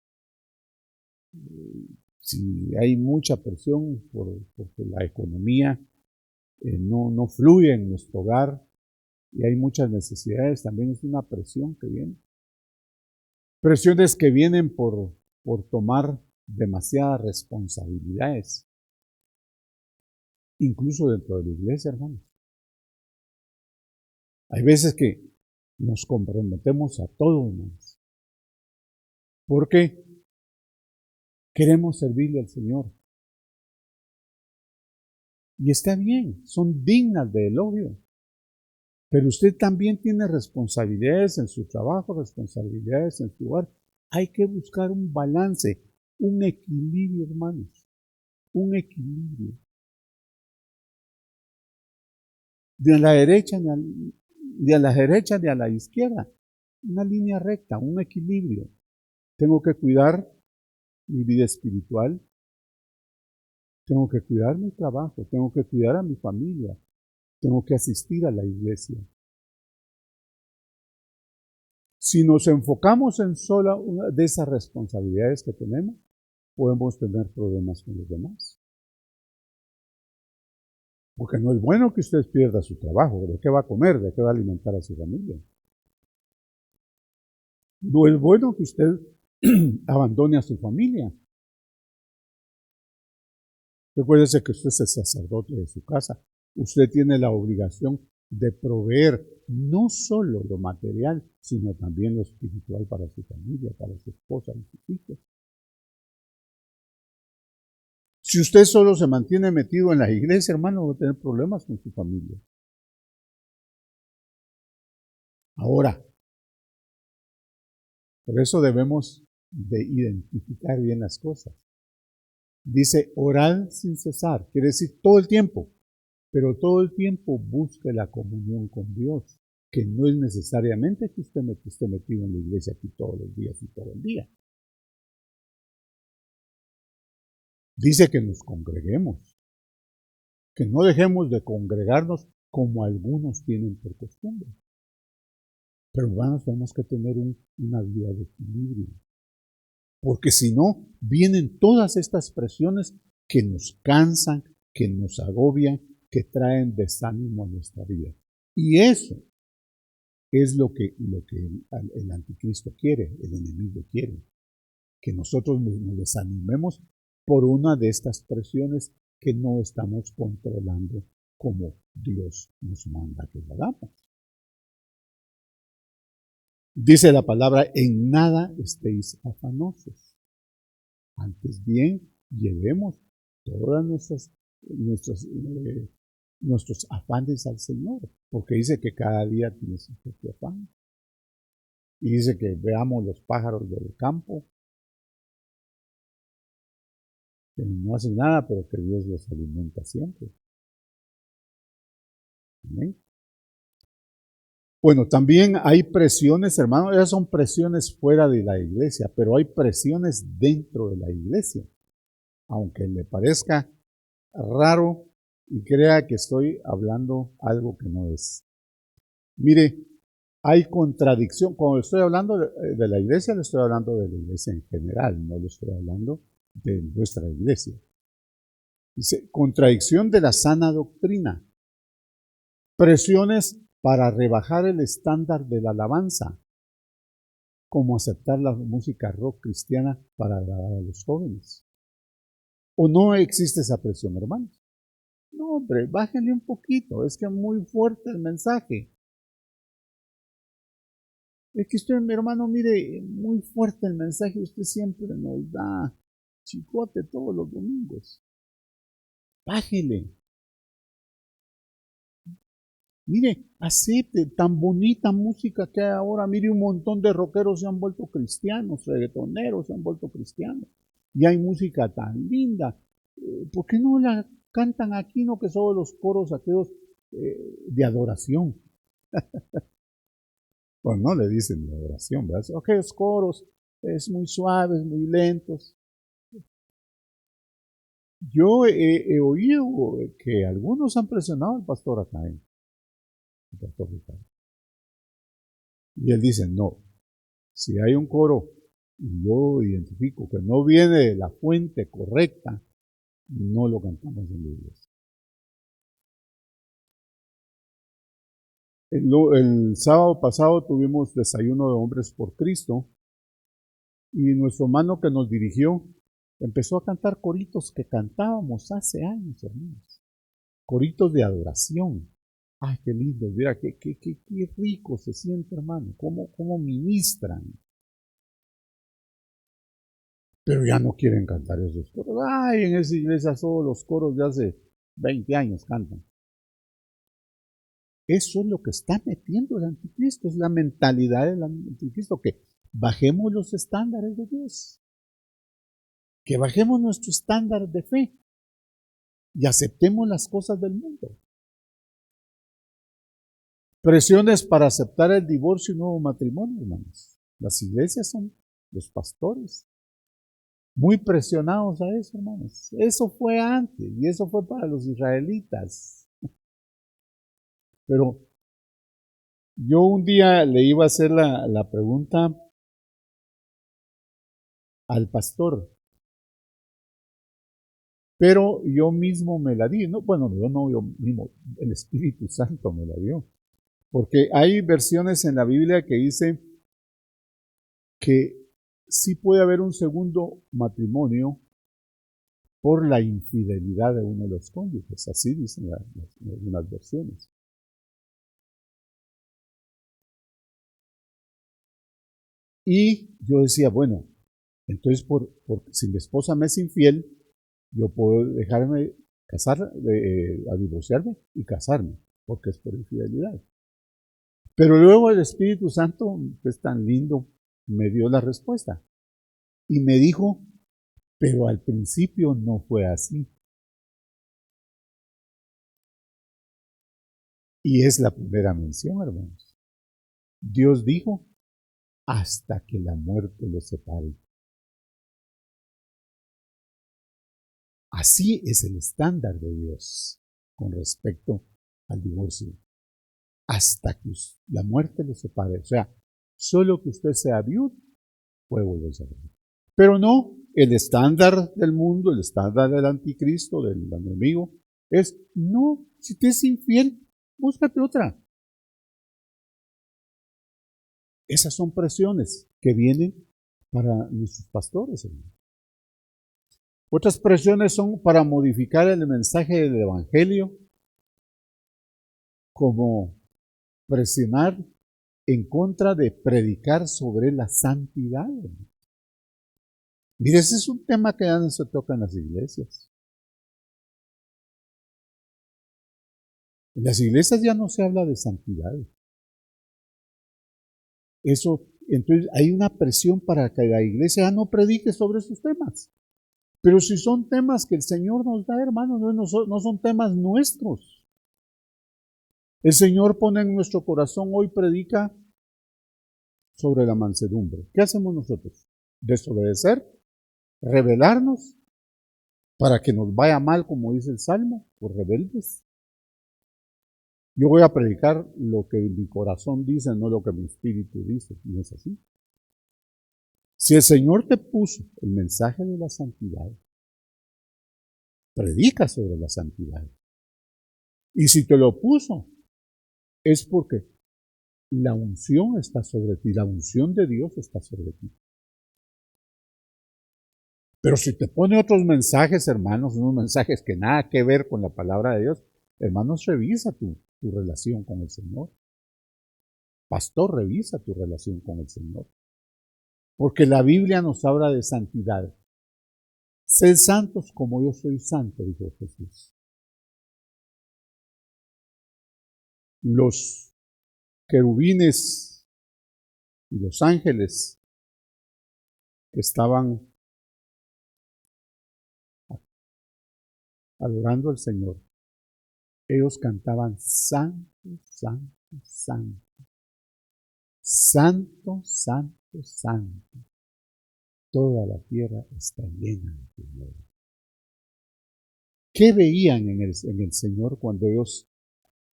Si hay mucha presión porque la economía no fluye en nuestro hogar y hay muchas necesidades, también es una presión que viene. Presiones que vienen por tomar demasiadas responsabilidades, incluso dentro de la iglesia, hermanos. Hay veces que nos comprometemos a todo, hermanos, porque queremos servirle al Señor. Y está bien, son dignas de elogio. Pero usted también tiene responsabilidades en su trabajo, responsabilidades en su hogar. Hay que buscar un balance, un equilibrio, hermanos. Un equilibrio. De a la derecha ni a la izquierda. Una línea recta, un equilibrio. Tengo que cuidar mi vida espiritual. Tengo que cuidar mi trabajo. Tengo que cuidar a mi familia. Tengo que asistir a la iglesia. Si nos enfocamos en sola una de esas responsabilidades que tenemos, podemos tener problemas con los demás. Porque no es bueno que usted pierda su trabajo. ¿De qué va a comer? ¿De qué va a alimentar a su familia? No es bueno que usted abandone a su familia. Recuérdese que usted es el sacerdote de su casa. Usted tiene la obligación de proveer no solo lo material, sino también lo espiritual para su familia, para su esposa y sus hijos. Si usted solo se mantiene metido en la iglesia, hermano, va a tener problemas con su familia. Ahora, por eso debemos de identificar bien las cosas. Dice, orad sin cesar, quiere decir todo el tiempo, pero todo el tiempo busque la comunión con Dios, que no es necesariamente que usted esté metido en la iglesia aquí todos los días y todo el día. Dice que nos congreguemos, que no dejemos de congregarnos como algunos tienen por costumbre. Pero hermanos, tenemos que tener una vida de equilibrio. Porque si no, vienen todas estas presiones que nos cansan, que nos agobian, que traen desánimo a nuestra vida. Y eso es lo que el anticristo quiere, el enemigo quiere. Que nosotros nos desanimemos por una de estas presiones que no estamos controlando como Dios nos manda que lo hagamos. Dice la palabra, en nada estéis afanosos. Antes bien, llevemos todas nuestros afanes al Señor, porque dice que cada día tiene su propio afán. Y dice que veamos los pájaros del campo, que no hacen nada, pero que Dios los alimenta siempre. Amén. Bueno, también hay presiones, hermanos, esas son presiones fuera de la iglesia, pero hay presiones dentro de la iglesia. Aunque le parezca raro y crea que estoy hablando algo que no es. Mire, hay contradicción. Cuando estoy hablando de la iglesia, le estoy hablando de la iglesia en general, no le estoy hablando de nuestra iglesia. Dice, contradicción de la sana doctrina. Presiones para rebajar el estándar de la alabanza, como aceptar la música rock cristiana para agradar a los jóvenes. ¿O no existe esa presión, hermanos? No, hombre, bájenle un poquito, es que es muy fuerte el mensaje. Es que usted, mi hermano, mire, muy fuerte el mensaje, usted siempre nos da chicote todos los domingos. Bájele. Mire, acepte tan bonita música que hay ahora. Mire, un montón de rockeros se han vuelto cristianos, reggaetoneros se han vuelto cristianos. Y hay música tan linda. ¿Por qué no la cantan aquí, no que son los coros aquellos de adoración? Pues no le dicen de adoración, ¿verdad? Aquellos coros es muy suaves, muy lentos. Yo he oído que algunos han presionado al pastor acá, el pastor Ricardo. Y él dice, no, si hay un coro y yo identifico que no viene de la fuente correcta, no lo cantamos en la iglesia. El sábado pasado tuvimos desayuno de hombres por Cristo y nuestro hermano que nos dirigió empezó a cantar coritos que cantábamos hace años, hermanos. Coritos de adoración. Ay, qué lindo, mira, qué rico se siente, hermano, cómo ministran. Pero ya no quieren cantar esos coros. Ay, en esa iglesia solo los coros de hace 20 años cantan. Eso es lo que está metiendo el anticristo, es la mentalidad del anticristo, que bajemos los estándares de Dios, que bajemos nuestro estándar de fe y aceptemos las cosas del mundo. Presiones para aceptar el divorcio y nuevo matrimonio, hermanos. Las iglesias son los pastores muy presionados a eso, hermanos. Eso fue antes y eso fue para los israelitas. Pero yo un día le iba a hacer la pregunta al pastor, pero yo mismo me la di. No, bueno, yo mismo, el Espíritu Santo me la dio. Porque hay versiones en la Biblia que dicen que sí puede haber un segundo matrimonio por la infidelidad de uno de los cónyuges. Así dicen algunas versiones. Y yo decía, bueno, entonces si mi esposa me es infiel, yo puedo dejarme casar, a divorciarme y casarme, porque es por infidelidad. Pero luego el Espíritu Santo, que es tan lindo, me dio la respuesta. Y me dijo, pero al principio no fue así. Y es la primera mención, hermanos. Dios dijo, hasta que la muerte los separe. Así es el estándar de Dios con respecto al divorcio. Hasta que la muerte los separe. O sea, solo que usted sea viudo puede volverse a casar. Pero no, el estándar del mundo, el estándar del anticristo, del enemigo, es, no, si te es infiel, búscate otra. Esas son presiones que vienen para nuestros pastores, hermano. Otras presiones son para modificar el mensaje del Evangelio, como presionar en contra de predicar sobre la santidad. Mire, ese es un tema que ya no se toca en las iglesias. En las iglesias ya no se habla de santidad. Eso, entonces hay una presión para que la iglesia no predique sobre esos temas. Pero si son temas que el Señor nos da, hermanos, no son temas nuestros. El Señor pone en nuestro corazón, hoy predica sobre la mansedumbre. ¿Qué hacemos nosotros? Desobedecer, rebelarnos, para que nos vaya mal, como dice el Salmo, por rebeldes. Yo voy a predicar lo que mi corazón dice, no lo que mi espíritu dice. No es así. Si el Señor te puso el mensaje de la santidad, predica sobre la santidad. Y si te lo puso, es porque la unción está sobre ti, la unción de Dios está sobre ti. Pero si te pone otros mensajes, hermanos, unos mensajes que nada que ver con la palabra de Dios, hermanos, revisa tu relación con el Señor. Pastor, revisa tu relación con el Señor. Porque la Biblia nos habla de santidad. Sed santos como yo soy santo, dijo Jesús. Los querubines y los ángeles que estaban adorando al Señor, ellos cantaban santo, santo, santo, santo, santo, santo. Toda la tierra está llena de tu gloria. ¿Qué veían en el Señor cuando ellos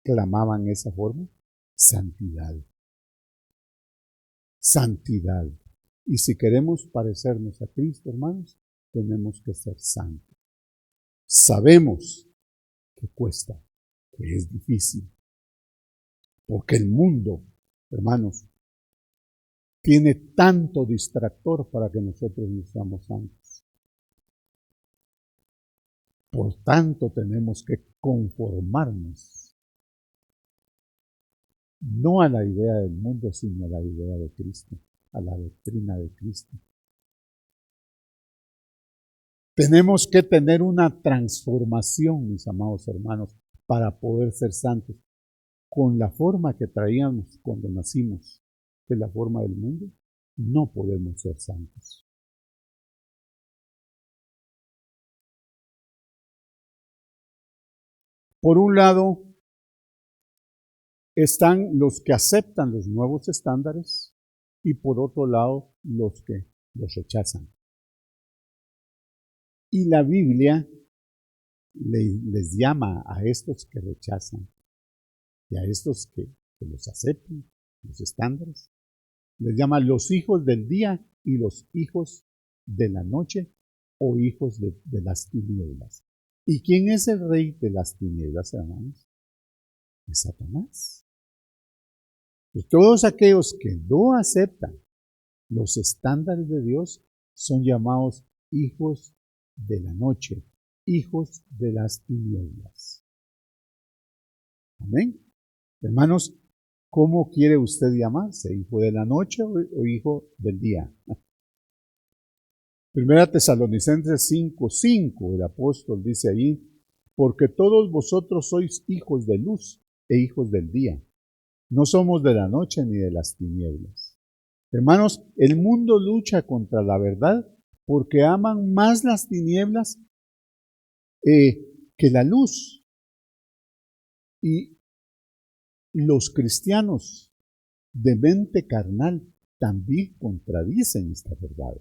clamaban de esa forma? Santidad. Santidad. Y si queremos parecernos a Cristo, hermanos, tenemos que ser santos. Sabemos que cuesta, que es difícil, porque el mundo, hermanos, tiene tanto distractor para que nosotros no seamos santos. Por tanto, tenemos que conformarnos, no a la idea del mundo, sino a la idea de Cristo, a la doctrina de Cristo. Tenemos que tener una transformación, mis amados hermanos, para poder ser santos. Con la forma que traíamos cuando nacimos, de la forma del mundo, no podemos ser santos. Por un lado, están los que aceptan los nuevos estándares y por otro lado, los que los rechazan. Y la Biblia les llama a estos que rechazan y a estos que los aceptan, los estándares, les llama los hijos del día y los hijos de la noche o hijos de las tinieblas. ¿Y quién es el rey de las tinieblas, hermanos? Es Satanás. Y todos aquellos que no aceptan los estándares de Dios son llamados hijos de la noche, hijos de las tinieblas. Amén. Hermanos, ¿cómo quiere usted llamarse? ¿Hijo de la noche o hijo del día? Primera Tesalonicenses 5:5, el apóstol dice ahí, porque todos vosotros sois hijos de luz e hijos del día. No somos de la noche ni de las tinieblas. Hermanos, el mundo lucha contra la verdad porque aman más las tinieblas que la luz. Y los cristianos de mente carnal también contradicen esta verdad.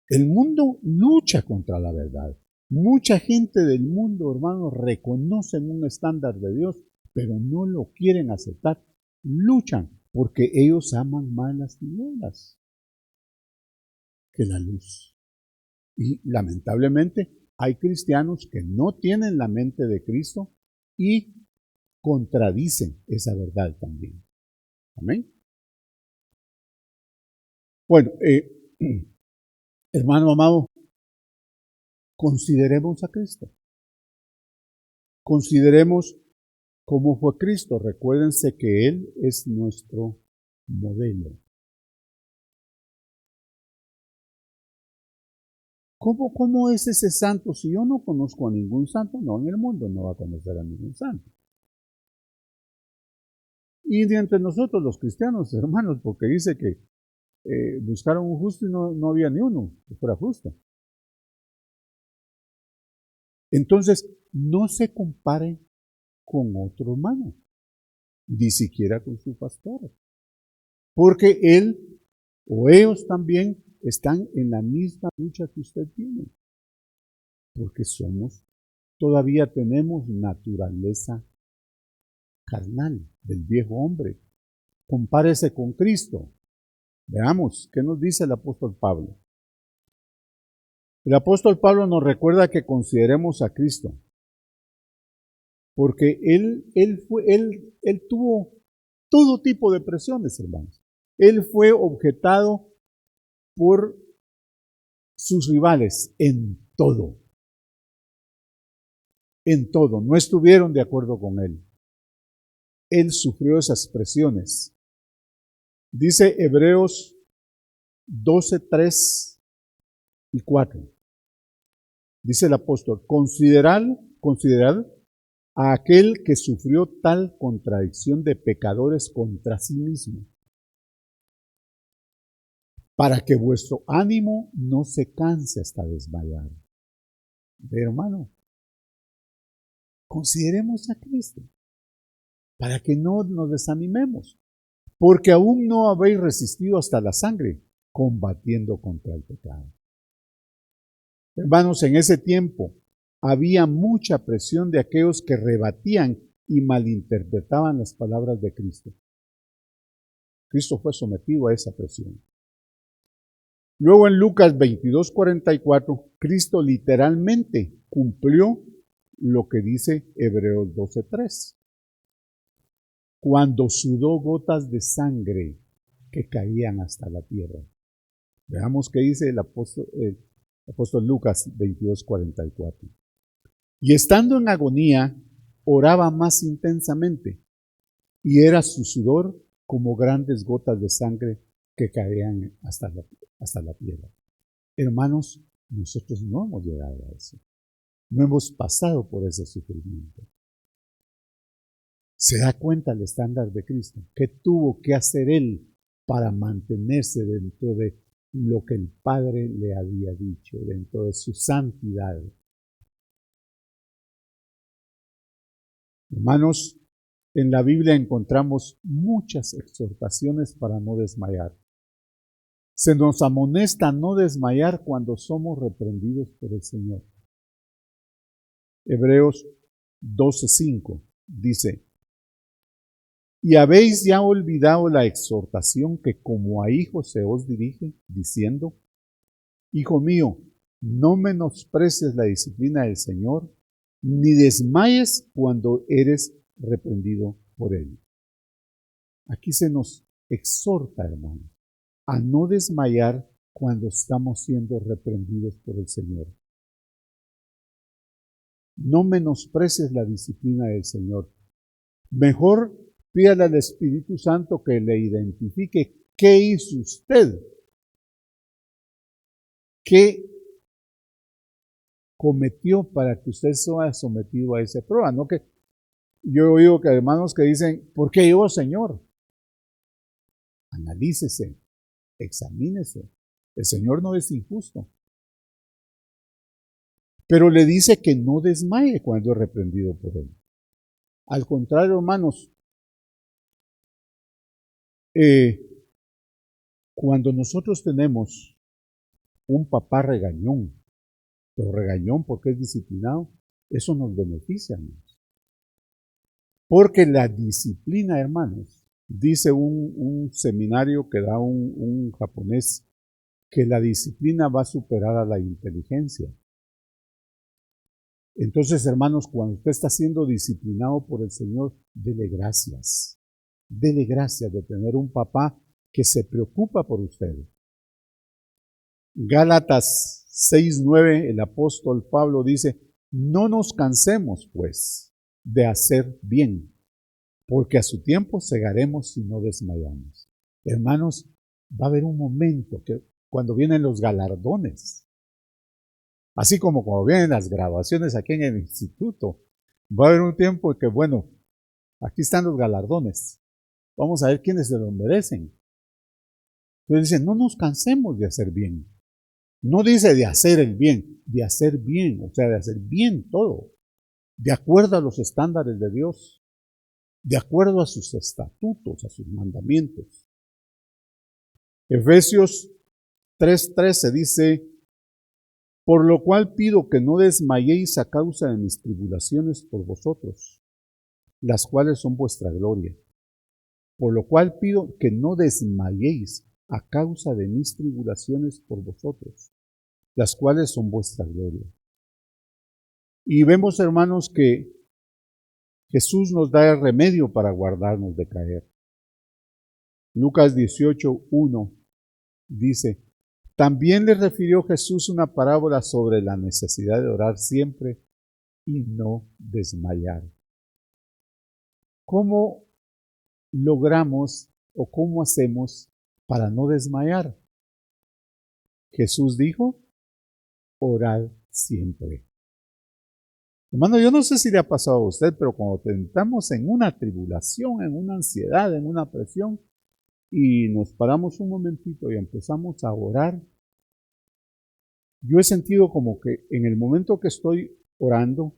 El mundo lucha contra la verdad. Mucha gente del mundo, hermanos, reconocen un estándar de Dios, pero no lo quieren aceptar. Luchan porque ellos aman más las tinieblas que la luz. Y lamentablemente hay cristianos que no tienen la mente de Cristo y contradicen esa verdad también. Amén. Bueno, hermano amado, consideremos a Cristo. Consideremos cómo fue Cristo. Recuérdense que Él es nuestro modelo. ¿Cómo es ese santo? Si yo no conozco a ningún santo, no, en el mundo no va a conocer a ningún santo. Y de entre nosotros los cristianos, hermanos, porque dice que buscaron un justo y no había ni uno que fuera justo. Entonces, no se compare con otro hermano, ni siquiera con su pastor, porque él o ellos también están en la misma lucha que usted tiene, porque somos todavía tenemos naturaleza carnal del viejo hombre. Compárese con Cristo. Veamos, ¿qué nos dice el apóstol Pablo? El apóstol Pablo nos recuerda que consideremos a Cristo, porque él tuvo todo tipo de presiones, hermanos. Él fue objetado por sus rivales en todo. En todo. No estuvieron de acuerdo con él. Él sufrió esas presiones. Dice Hebreos 12, 3 y 4. Dice el apóstol, considerad a aquel que sufrió tal contradicción de pecadores contra sí mismo, para que vuestro ánimo no se canse hasta desmayar. Pero, hermano, consideremos a Cristo, para que no nos desanimemos, porque aún no habéis resistido hasta la sangre, combatiendo contra el pecado. Hermanos, en ese tiempo había mucha presión de aquellos que rebatían y malinterpretaban las palabras de Cristo. Cristo fue sometido a esa presión. Luego en Lucas 22:44, Cristo literalmente cumplió lo que dice Hebreos 12:3. Cuando sudó gotas de sangre que caían hasta la tierra. Veamos qué dice el apóstol Lucas 22:44. Y estando en agonía, oraba más intensamente, y era su sudor como grandes gotas de sangre que caían hasta la tierra. Hermanos, nosotros no hemos llegado a eso. No hemos pasado por ese sufrimiento. ¿Se da cuenta el estándar de Cristo? ¿Qué tuvo que hacer Él para mantenerse dentro de lo que el Padre le había dicho, dentro de su santidad? Hermanos, en la Biblia encontramos muchas exhortaciones para no desmayar. Se nos amonesta no desmayar cuando somos reprendidos por el Señor. Hebreos 12:5 dice, y habéis ya olvidado la exhortación que como a hijos se os dirige, diciendo, Hijo mío, no menosprecies la disciplina del Señor, ni desmayes cuando eres reprendido por Él. Aquí se nos exhorta, hermano, a no desmayar cuando estamos siendo reprendidos por el Señor. No menosprecies la disciplina del Señor. Mejor pídale al Espíritu Santo que le identifique qué hizo usted, qué cometió para que usted sea sometido a esa prueba. No que yo he oído que hermanos que dicen, ¿por qué yo, Señor? Analícese, examínese. El Señor no es injusto. Pero le dice que no desmaye cuando es reprendido por Él. Al contrario, hermanos, cuando nosotros tenemos un papá regañón, pero regañón porque es disciplinado, eso nos beneficia, hermanos. Porque la disciplina, hermanos, dice un seminario que da un japonés, que la disciplina va a superar a la inteligencia. Entonces, hermanos, cuando usted está siendo disciplinado por el Señor, dele gracias. Dele gracias de tener un papá que se preocupa por usted. Gálatas 6:9, el apóstol Pablo dice, no nos cansemos, pues, de hacer bien, porque a su tiempo segaremos si no desmayamos. Hermanos, va a haber un momento que cuando vienen los galardones, así como cuando vienen las graduaciones aquí en el instituto, va a haber un tiempo que, bueno, aquí están los galardones. Vamos a ver quiénes se lo merecen. Entonces dicen, no nos cansemos de hacer bien. No dice de hacer el bien, de hacer bien, o sea, de hacer bien todo, de acuerdo a los estándares de Dios, de acuerdo a sus estatutos, a sus mandamientos. Efesios 3:13 dice, Por lo cual pido que no desmayéis a causa de mis tribulaciones por vosotros, las cuales son vuestra gloria. Por lo cual pido que no desmayéis a causa de mis tribulaciones por vosotros, las cuales son vuestra gloria. Y vemos, hermanos, que Jesús nos da el remedio para guardarnos de caer. Lucas 18:1 dice: también le refirió Jesús una parábola sobre la necesidad de orar siempre y no desmayar. ¿Cómo logramos o cómo hacemos para no desmayar? Jesús dijo: orad siempre. Hermano, yo no sé si le ha pasado a usted, pero cuando entramos en una tribulación, en una ansiedad, en una presión, y nos paramos un momentito y empezamos a orar, yo he sentido como que en el momento que estoy orando,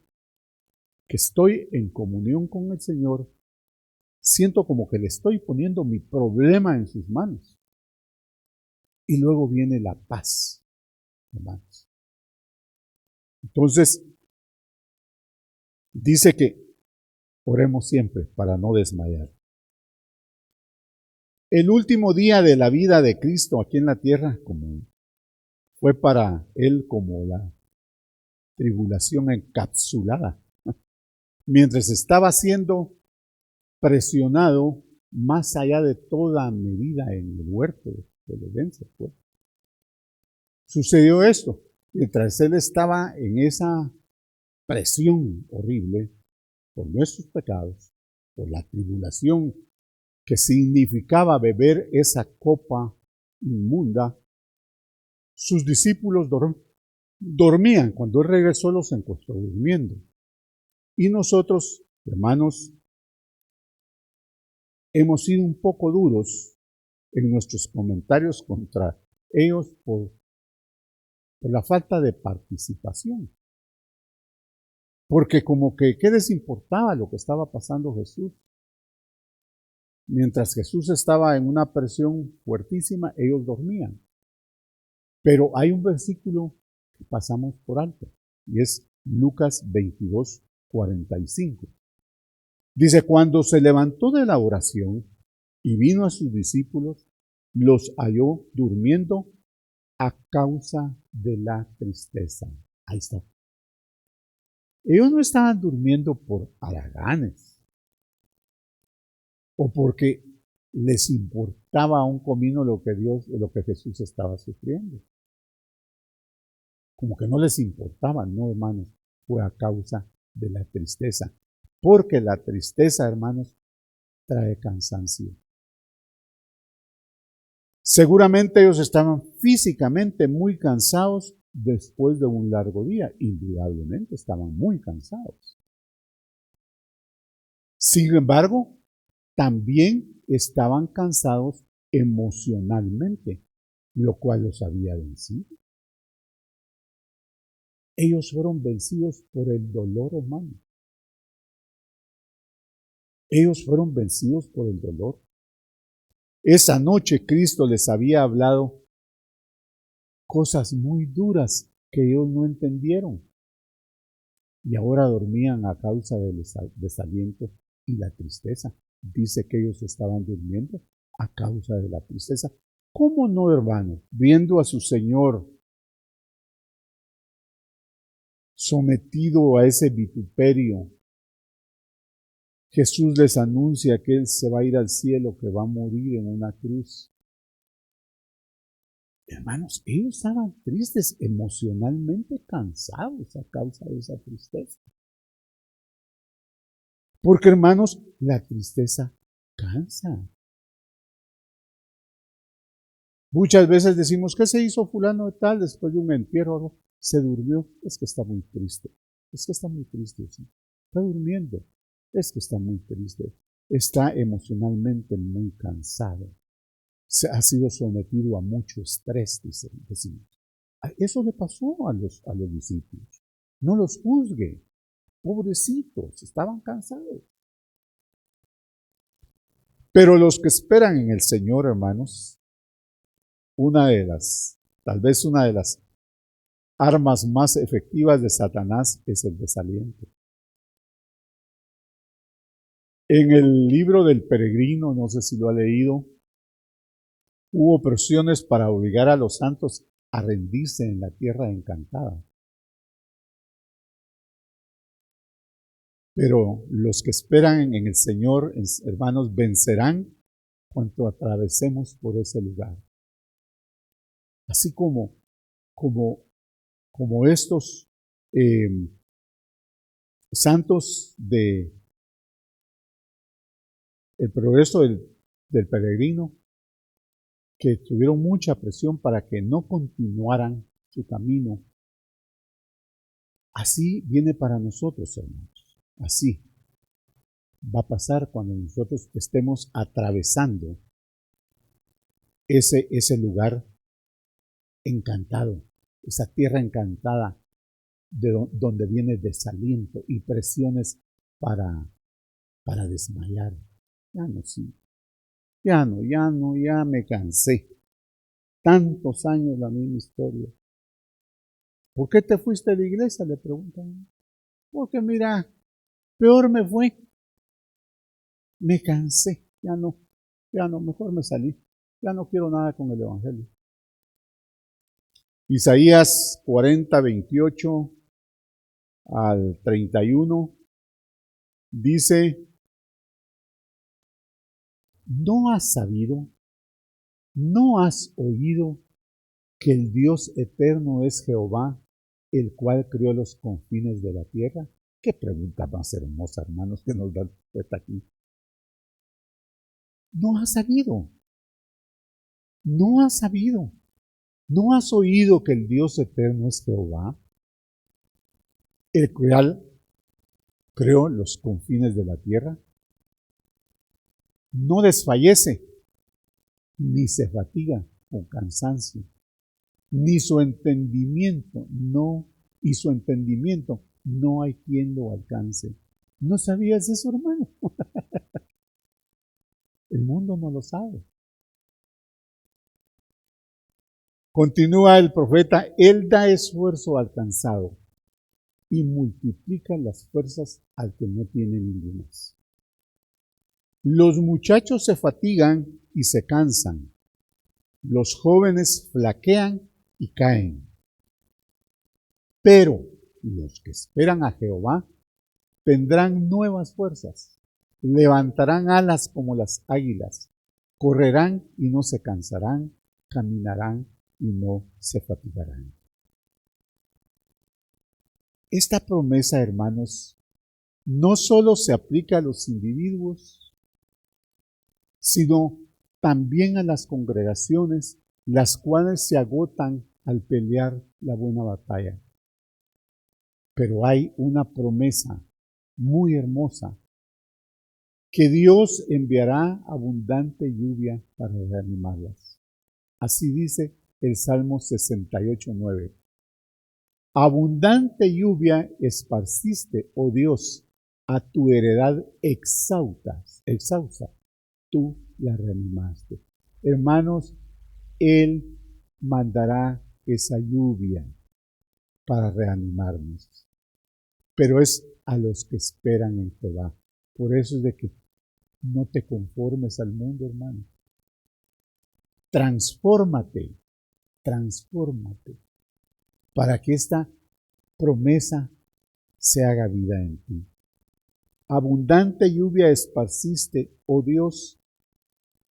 que estoy en comunión con el Señor, siento como que le estoy poniendo mi problema en sus manos. Y luego viene la paz, hermanos. Entonces, dice que oremos siempre para no desmayar. El último día de la vida de Cristo aquí en la tierra, como fue para él como la tribulación encapsulada, mientras estaba siendo presionado más allá de toda medida en el huerto de Edén. Sucedió esto, mientras él estaba en esa presión horrible por nuestros pecados, por la tribulación que significaba beber esa copa inmunda, sus discípulos dormían. Cuando él regresó los encontró durmiendo. Y nosotros, hermanos, hemos sido un poco duros en nuestros comentarios contra ellos por la falta de participación. Porque como que, ¿qué les importaba lo que estaba pasando Jesús? Mientras Jesús estaba en una presión fuertísima, ellos dormían. Pero hay un versículo que pasamos por alto, y es Lucas 22:45. Dice: cuando se levantó de la oración y vino a sus discípulos, los halló durmiendo a causa de la tristeza. Ahí está. Ellos no estaban durmiendo por haraganes o porque les importaba un comino lo que Jesús estaba sufriendo. Como que no les importaba, no, hermanos, fue a causa de la tristeza. Porque la tristeza, hermanos, trae cansancio. Seguramente ellos estaban físicamente muy cansados después de un largo día. Indudablemente estaban muy cansados. Sin embargo, también estaban cansados emocionalmente, lo cual los había vencido. Ellos fueron vencidos por el dolor, hermano. Ellos fueron vencidos por el dolor. Esa noche Cristo les había hablado cosas muy duras que ellos no entendieron. Y ahora dormían a causa del desaliento y la tristeza. Dice que ellos estaban durmiendo a causa de la tristeza. ¿Cómo no, hermano? Viendo a su Señor sometido a ese vituperio, Jesús les anuncia que Él se va a ir al cielo, que va a morir en una cruz. Hermanos, ellos estaban tristes, emocionalmente cansados a causa de esa tristeza. Porque, hermanos, la tristeza cansa. Muchas veces decimos: ¿qué se hizo fulano de tal después de un entierro? Se durmió. Es que está muy triste. Es que está muy triste. ¿Sí? Está durmiendo. Es que está muy triste. Está emocionalmente muy cansado. Se ha sido sometido a mucho estrés, decimos. Eso le pasó a los discípulos. No los juzgue. Pobrecitos, estaban cansados. Pero los que esperan en el Señor, hermanos, tal vez una de las armas más efectivas de Satanás es el desaliento. En el libro del Peregrino, no sé si lo ha leído, hubo presiones para obligar a los santos a rendirse en la tierra encantada. Pero los que esperan en el Señor, hermanos, vencerán cuando atravesemos por ese lugar. Así como estos santos de el progreso del peregrino, que tuvieron mucha presión para que no continuaran su camino. Así viene para nosotros, hermanos. Así va a pasar cuando nosotros estemos atravesando ese lugar encantado, esa tierra encantada donde viene desaliento y presiones para desmayar. Ya no, sí. Ya me cansé. Tantos años la misma historia. ¿Por qué te fuiste de la iglesia? Le preguntan. Porque mira, peor me fue. Me cansé. Ya no, mejor me salí. Ya no quiero nada con el Evangelio. Isaías 40, 28 al 31 dice: ¿no has sabido, no has oído que el Dios eterno es Jehová, el cual creó los confines de la tierra? Qué pregunta más hermosa, hermanos, que nos da el profeta aquí. No has sabido, no has sabido, no has oído que el Dios eterno es Jehová, el cual creó los confines de la tierra. No desfallece, ni se fatiga con cansancio, ni su entendimiento no hay quien lo alcance. ¿No sabías eso, hermano? El mundo no lo sabe. Continúa el profeta: Él da esfuerzo al cansado y multiplica las fuerzas al que no tiene ningunas. Los muchachos se fatigan y se cansan. Los jóvenes flaquean y caen. Pero los que esperan a Jehová tendrán nuevas fuerzas, levantarán alas como las águilas, correrán y no se cansarán, caminarán y no se fatigarán. Esta promesa, hermanos, no solo se aplica a los individuos, sino también a las congregaciones, las cuales se agotan al pelear la buena batalla. Pero hay una promesa muy hermosa, que Dios enviará abundante lluvia para reanimarlas. Así dice el Salmo 68:9. Abundante lluvia esparciste, oh Dios, a tu heredad exhausta, tú la reanimaste. Hermanos, Él mandará esa lluvia para reanimarnos, pero es a los que esperan en Jehová. Por eso es de que no te conformes al mundo, hermano. Transfórmate para que esta promesa se haga vida en ti. Abundante lluvia esparciste, oh Dios,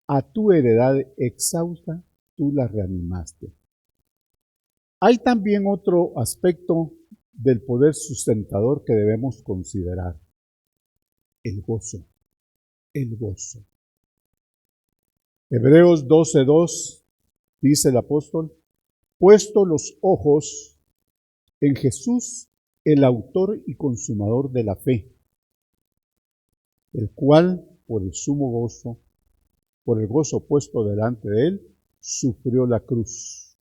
a tu heredad exhausta, tú la reanimaste. Hay también otro aspecto del poder sustentador que debemos considerar: el gozo. El gozo. Hebreos 12:2 dice el apóstol: puesto los ojos en Jesús, el autor y consumador de la fe, el cual por el gozo puesto delante de él, sufrió la cruz.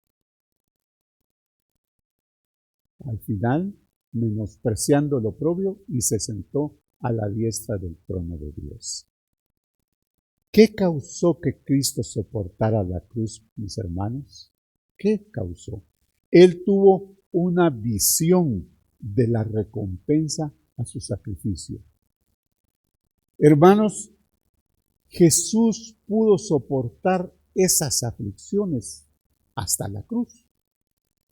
Al final, menospreciando lo oprobio, y se sentó a la diestra del trono de Dios. ¿Qué causó que Cristo soportara la cruz, mis hermanos? ¿Qué causó? Él tuvo una visión de la recompensa a su sacrificio. Hermanos, Jesús pudo soportar esas aflicciones hasta la cruz,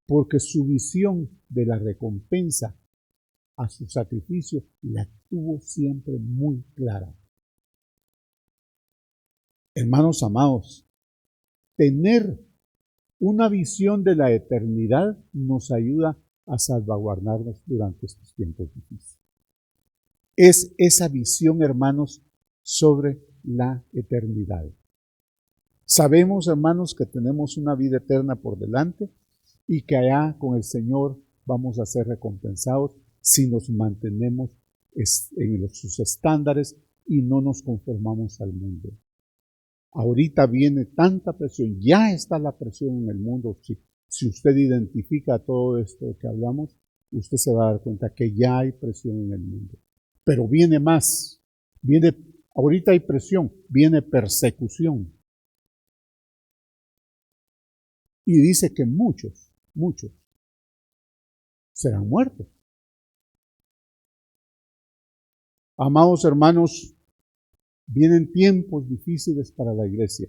porque su visión de la recompensa a su sacrificio la tuvo siempre muy clara. Hermanos amados, tener una visión de la eternidad nos ayuda a salvaguardarnos durante estos tiempos difíciles. Es esa visión, hermanos, sobre la eternidad. Sabemos, hermanos, que tenemos una vida eterna por delante y que allá con el Señor vamos a ser recompensados si nos mantenemos en sus estándares y no nos conformamos al mundo. Ahorita viene tanta presión, ya está la presión en el mundo. Si usted identifica todo esto que hablamos, usted se va a dar cuenta que ya hay presión en el mundo. Pero viene más, ahorita hay presión, viene persecución. Y dice que muchos serán muertos. Amados hermanos, vienen tiempos difíciles para la iglesia.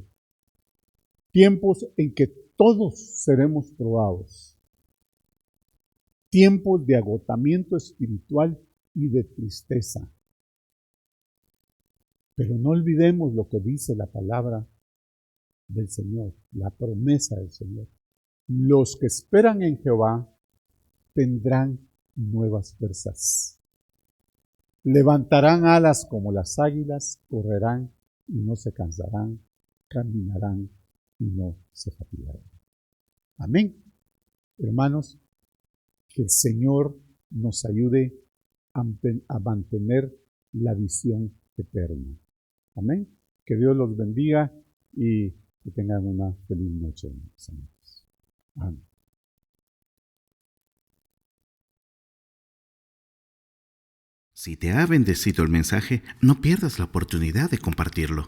Tiempos en que todos seremos probados. Tiempos de agotamiento espiritual y de tristeza. Pero no olvidemos lo que dice la palabra del Señor, la promesa del Señor. Los que esperan en Jehová tendrán nuevas fuerzas. Levantarán alas como las águilas, correrán y no se cansarán, caminarán y no se fatigarán. Amén. Hermanos, que el Señor nos ayude a mantener la visión eterna. Amén. Que Dios los bendiga y que tengan una feliz noche, hermanos. Amén. Si te ha bendecido el mensaje, no pierdas la oportunidad de compartirlo.